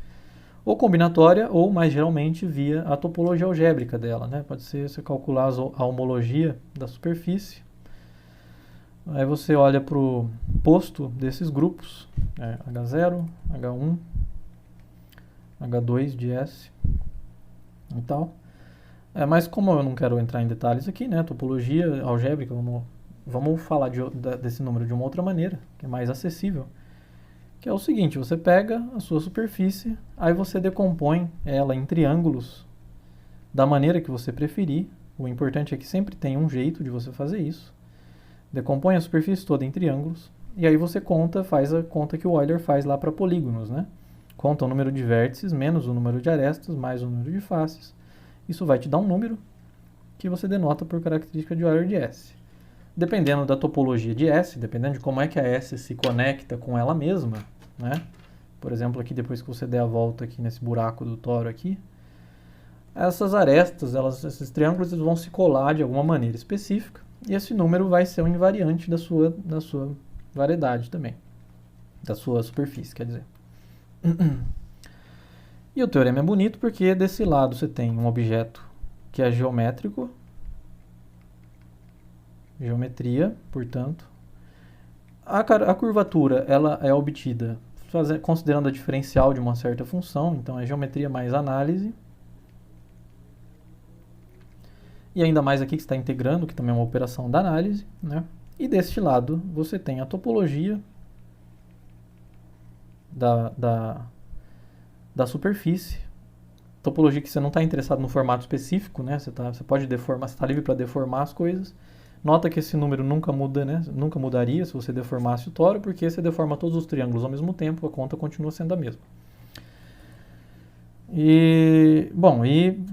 Ou combinatória, ou mais geralmente via a topologia algébrica dela, né? Pode ser você calcular a homologia da superfície. Aí você olha para o posto desses grupos, H0, H1, H2 de S e tal. Mas como eu não quero entrar em detalhes aqui, né? Topologia algébrica, vamos falar desse número de uma outra maneira, que é mais acessível. Que é o seguinte, você pega a sua superfície, aí você decompõe ela em triângulos da maneira que você preferir. O importante é que sempre tem um jeito de você fazer isso. Decompõe a superfície toda em triângulos, e aí você faz a conta que o Euler faz lá para polígonos, né? Conta o número de vértices menos o número de arestas mais o número de faces. Isso vai te dar um número que você denota por característica de Euler de S. Dependendo da topologia de S, dependendo de como é que a S se conecta com ela mesma, né? Por exemplo, aqui depois que você der a volta aqui nesse buraco do toro aqui, essas arestas, esses triângulos, eles vão se colar de alguma maneira específica, e esse número vai ser um invariante da sua variedade também, da sua superfície, quer dizer. E o teorema é bonito porque desse lado você tem um objeto que é geométrico, geometria, portanto. A curvatura ela é obtida considerando a diferencial de uma certa função, então é geometria mais análise. E ainda mais aqui que está integrando, que também é uma operação da análise, né? E deste lado você tem a topologia da superfície. Topologia que você não está interessado no formato específico, né? Você pode deformar, você está livre para deformar as coisas. Nota que esse número nunca muda, né? Nunca mudaria se você deformasse o toro, porque você deforma todos os triângulos ao mesmo tempo, a conta continua sendo a mesma. E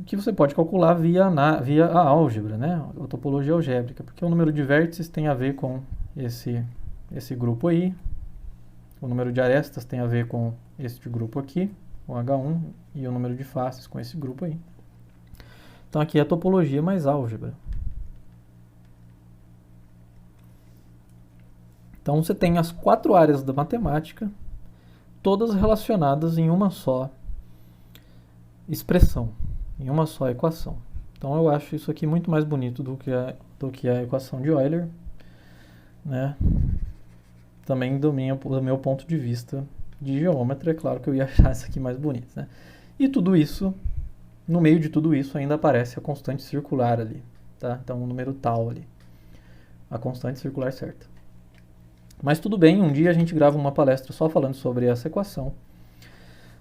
que você pode calcular via a álgebra, né? A topologia algébrica, porque o número de vértices tem a ver com esse grupo aí, o número de arestas tem a ver com este grupo aqui, o H1, e o número de faces com esse grupo aí. Então aqui é a topologia mais álgebra. Então você tem as 4 áreas da matemática, todas relacionadas em uma só expressão, em uma só equação. Então eu acho isso aqui muito mais bonito do que a equação de Euler, né? Também do meu ponto de vista de geômetra, é claro que eu ia achar isso aqui mais bonito, né? E tudo isso, no meio de tudo isso ainda aparece a constante circular ali, tá? Então o número tal ali, a constante circular certa. Mas tudo bem, um dia a gente grava uma palestra só falando sobre essa equação.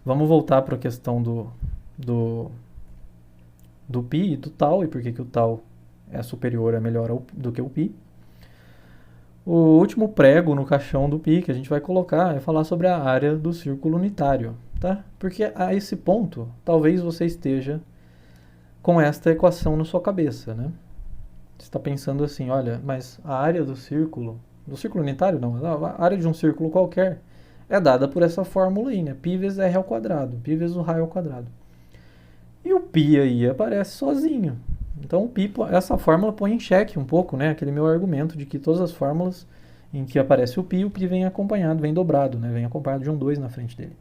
Vamos voltar para a questão do π e do tal, e por que o tal é superior, é melhor do que o π. O último prego no caixão do π que a gente vai colocar é falar sobre a área do círculo unitário, tá? Porque a esse ponto, talvez você esteja com esta equação na sua cabeça, né? Você está pensando assim, olha, mas a área do círculo unitário não, a área de um círculo qualquer é dada por essa fórmula aí, né? Π vezes r ao quadrado, π vezes o raio ao quadrado. E o π aí aparece sozinho. Então o π, essa fórmula põe em xeque um pouco, né? Aquele meu argumento de que todas as fórmulas em que aparece o π vem acompanhado, vem dobrado, né? Vem acompanhado de um 2 na frente dele.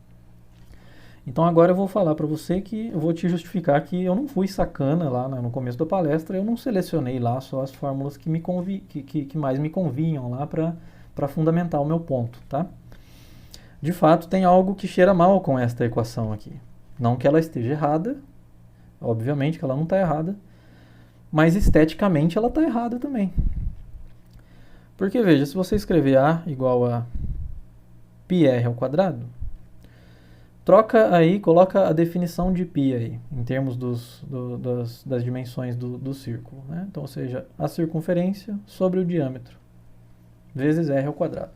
Então agora eu vou falar para você que eu vou te justificar que eu não fui sacana lá no começo da palestra, eu não selecionei lá só as fórmulas que mais me convinham lá para fundamentar o meu ponto, tá? De fato, tem algo que cheira mal com esta equação aqui. Não que ela esteja errada, obviamente que ela não está errada, mas esteticamente ela está errada também. Porque veja, se você escrever A igual a πr ao quadrado, Troca aí, coloca a definição de π aí, em termos das dimensões do círculo, né? Então, ou seja, a circunferência sobre o diâmetro, vezes r ao quadrado.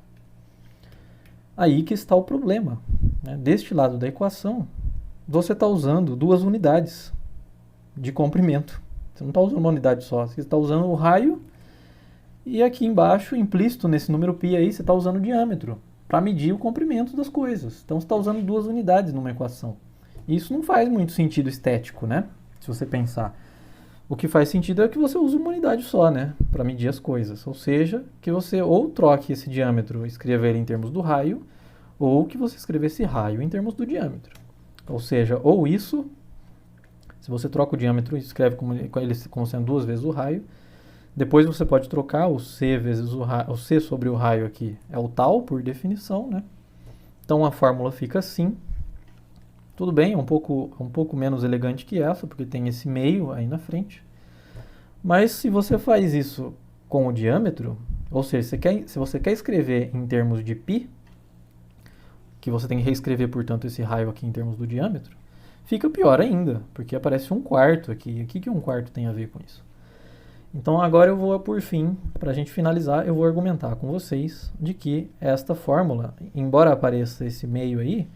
Aí que está o problema, né? Deste lado da equação, você está usando duas unidades de comprimento. Você não está usando uma unidade só, você está usando o raio e aqui embaixo, implícito nesse número π aí, você está usando o diâmetro para medir o comprimento das coisas. Então você está usando duas unidades numa equação. E isso não faz muito sentido estético, né? Se você pensar. O que faz sentido é que você use uma unidade só, né? Para medir as coisas. Ou seja, que você ou troque esse diâmetro e escreva ele em termos do raio, ou que você escreva esse raio em termos do diâmetro. Ou seja, ou isso, se você troca o diâmetro e escreve como sendo duas vezes o raio, depois você pode trocar o c vezes o c sobre o raio aqui é o tal, por definição, né? Então a fórmula fica assim. Tudo bem, é um pouco menos elegante que essa, porque tem esse meio aí na frente. Mas se você faz isso com o diâmetro, ou seja, se você quer escrever em termos de π, que você tem que reescrever, portanto, esse raio aqui em termos do diâmetro, fica pior ainda, porque aparece 1/4 aqui. O que 1/4 tem a ver com isso? Então agora eu vou, por fim, para a gente finalizar, eu vou argumentar com vocês de que esta fórmula, embora apareça esse meio aí,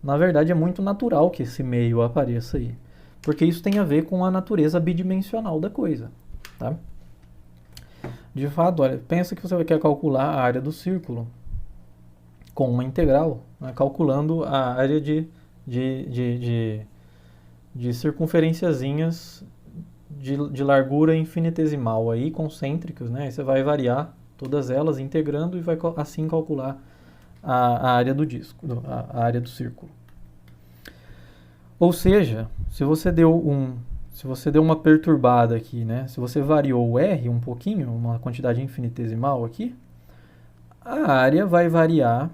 na verdade é muito natural que esse meio apareça aí. Porque isso tem a ver com a natureza bidimensional da coisa, tá? De fato, olha, pensa que você quer calcular a área do círculo com uma integral, né, calculando a área de circunferenciazinhas de largura infinitesimal aí, concêntricas, né? Aí você vai variar todas elas integrando e vai assim calcular a área do disco, a área do círculo. Ou seja, se você deu uma perturbada aqui, né? Se você variou o r um pouquinho, uma quantidade infinitesimal aqui, a área vai variar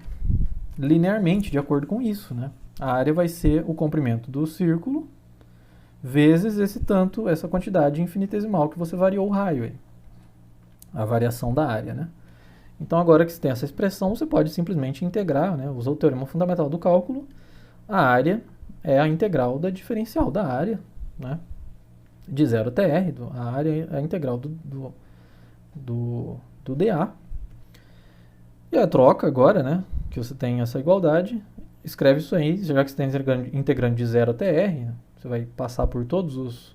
linearmente de acordo com isso, né? A área vai ser o comprimento do círculo vezes essa quantidade infinitesimal que você variou o raio aí. A variação da área, né? Então agora que você tem essa expressão, você pode simplesmente integrar, né? Usa o teorema fundamental do cálculo. A área é a integral da diferencial da área, né? De 0 até r. A área é a integral do dA. E a troca agora, né? Que você tem essa igualdade, escreve isso aí, já que você está integrando de 0 até r, você vai passar por todas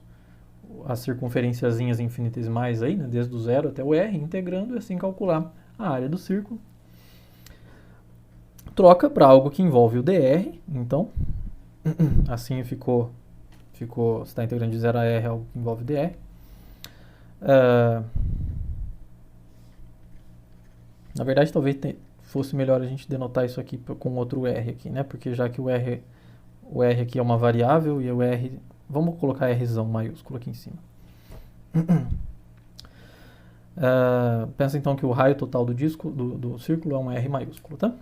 as circunferenciazinhas infinitesimais aí, né, desde o 0 até o r, integrando e assim calcular a área do círculo. Troca para algo que envolve o dr, então, assim ficou você está integrando de 0 a r algo que envolve dr. Na verdade, talvez fosse melhor a gente denotar isso aqui com outro r aqui, né? Porque já que o r aqui é uma variável e o r... Vamos colocar rzão maiúsculo aqui em cima. Pensa então que o raio total do disco, do círculo é um r maiúsculo, tá?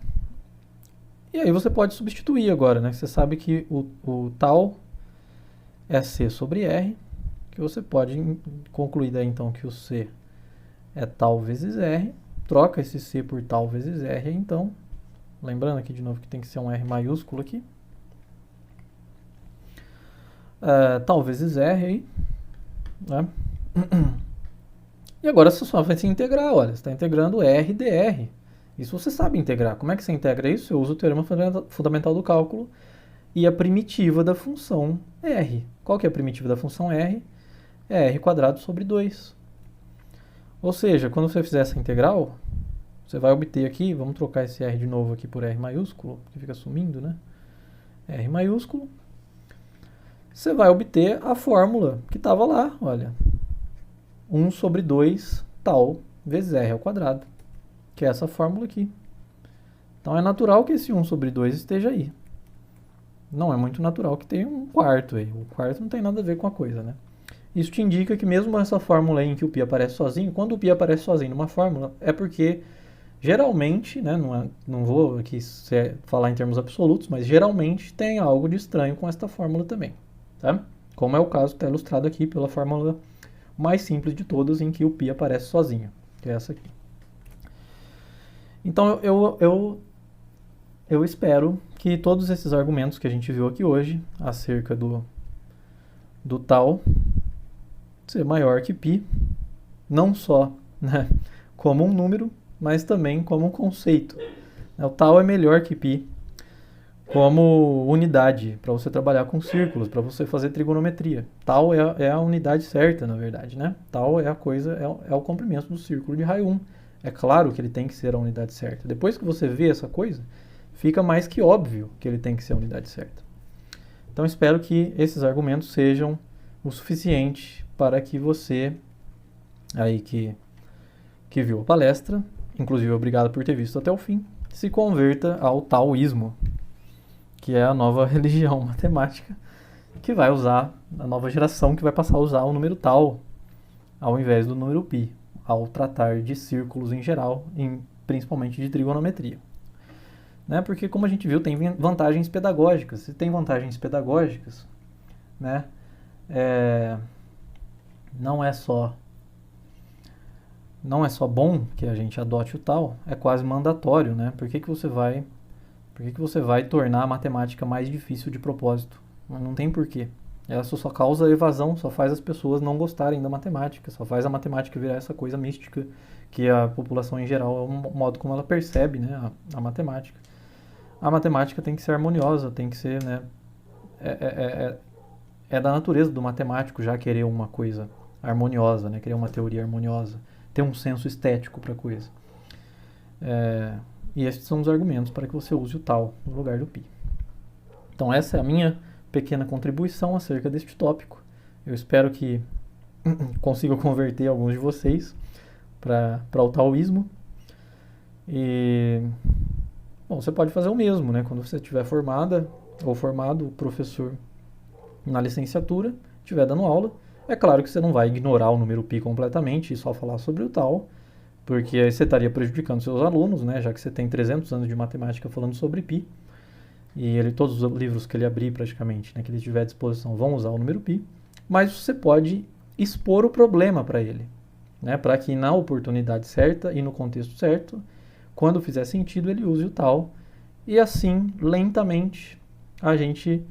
E aí você pode substituir agora, né? Você sabe que o tal é c sobre r, que você pode concluir daí então que o c é tal vezes r, troca esse c por tal vezes r, então, lembrando aqui de novo que tem que ser um r maiúsculo aqui, tal vezes r aí, né? E agora você só vai se integrar, olha, você está integrando r dr. Isso você sabe integrar. Como é que você integra isso? Eu uso o teorema fundamental do cálculo e a primitiva da função r. Qual que é a primitiva da função r? É r quadrado sobre 2. Ou seja, quando você fizer essa integral, você vai obter aqui, vamos trocar esse r de novo aqui por r maiúsculo, que fica sumindo, né? R maiúsculo. Você vai obter a fórmula que estava lá, olha. 1 sobre 2 tal vezes r ao quadrado, que é essa fórmula aqui. Então é natural que esse 1 sobre 2 esteja aí. Não é muito natural que tenha um quarto aí. O quarto não tem nada a ver com a coisa, né? Isso te indica que mesmo essa fórmula aí em que o π aparece sozinho, quando o π aparece sozinho numa fórmula, é porque geralmente, né, não vou aqui falar em termos absolutos, mas geralmente tem algo de estranho com esta fórmula também, tá? Como é o caso que está ilustrado aqui pela fórmula mais simples de todas, em que o π aparece sozinho, que é essa aqui. Então, eu eu espero que todos esses argumentos que a gente viu aqui hoje acerca do tal ser maior que π, não só, né, como um número, mas também como um conceito. O tal é melhor que π como unidade para você trabalhar com círculos, para você fazer trigonometria. Tal é a unidade certa, na verdade, né? Tal é a coisa, é o comprimento do círculo de raio 1. É claro que ele tem que ser a unidade certa. Depois que você vê essa coisa, fica mais que óbvio que ele tem que ser a unidade certa. Então espero que esses argumentos sejam o suficiente para que você, aí que viu a palestra, inclusive obrigado por ter visto até o fim, se converta ao taoísmo, que é a nova religião matemática que vai usar, a nova geração que vai passar a usar o número tal ao invés do número π, ao tratar de círculos em geral, principalmente de trigonometria. Né? Porque, como a gente viu, tem vantagens pedagógicas. Se tem vantagens pedagógicas, né, não é só bom que a gente adote o tal, é quase mandatório, né? Por que você vai tornar a matemática mais difícil de propósito? Não tem porquê. Ela só causa evasão, só faz as pessoas não gostarem da matemática, só faz a matemática virar essa coisa mística que a população em geral é o modo como ela percebe, né, a matemática. A matemática tem que ser harmoniosa, tem que ser, né, é da natureza do matemático já querer uma coisa harmoniosa, né, querer uma teoria harmoniosa, ter um senso estético para a coisa. E esses são os argumentos para que você use o tal no lugar do π. Então essa é a minha pequena contribuição acerca deste tópico. Eu espero que consiga converter alguns de vocês para o taoísmo. E bom, você pode fazer o mesmo, né? Quando você estiver formada ou formado, o professor na licenciatura estiver dando aula, é claro que você não vai ignorar o número π completamente e só falar sobre o tal, porque aí você estaria prejudicando seus alunos, né? Já que você tem 300 anos de matemática falando sobre π, e todos os livros que ele abrir praticamente, né, que ele tiver à disposição, vão usar o número π, mas você pode expor o problema para ele, né? Para que na oportunidade certa e no contexto certo, quando fizer sentido, ele use o tal, e assim, lentamente, a gente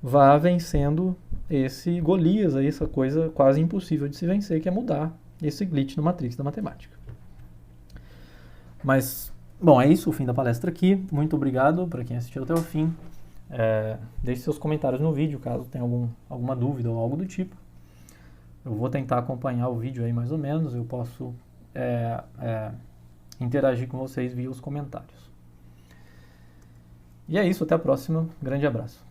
vá vencendo esse Golias, aí, essa coisa quase impossível de se vencer, que é mudar esse glitch no Matrix da matemática. Mas, bom, é isso, o fim da palestra aqui. Muito obrigado para quem assistiu até o fim. Deixe seus comentários no vídeo, caso tenha alguma dúvida ou algo do tipo. Eu vou tentar acompanhar o vídeo aí mais ou menos, eu posso interagir com vocês via os comentários. E é isso, até a próxima. Grande abraço.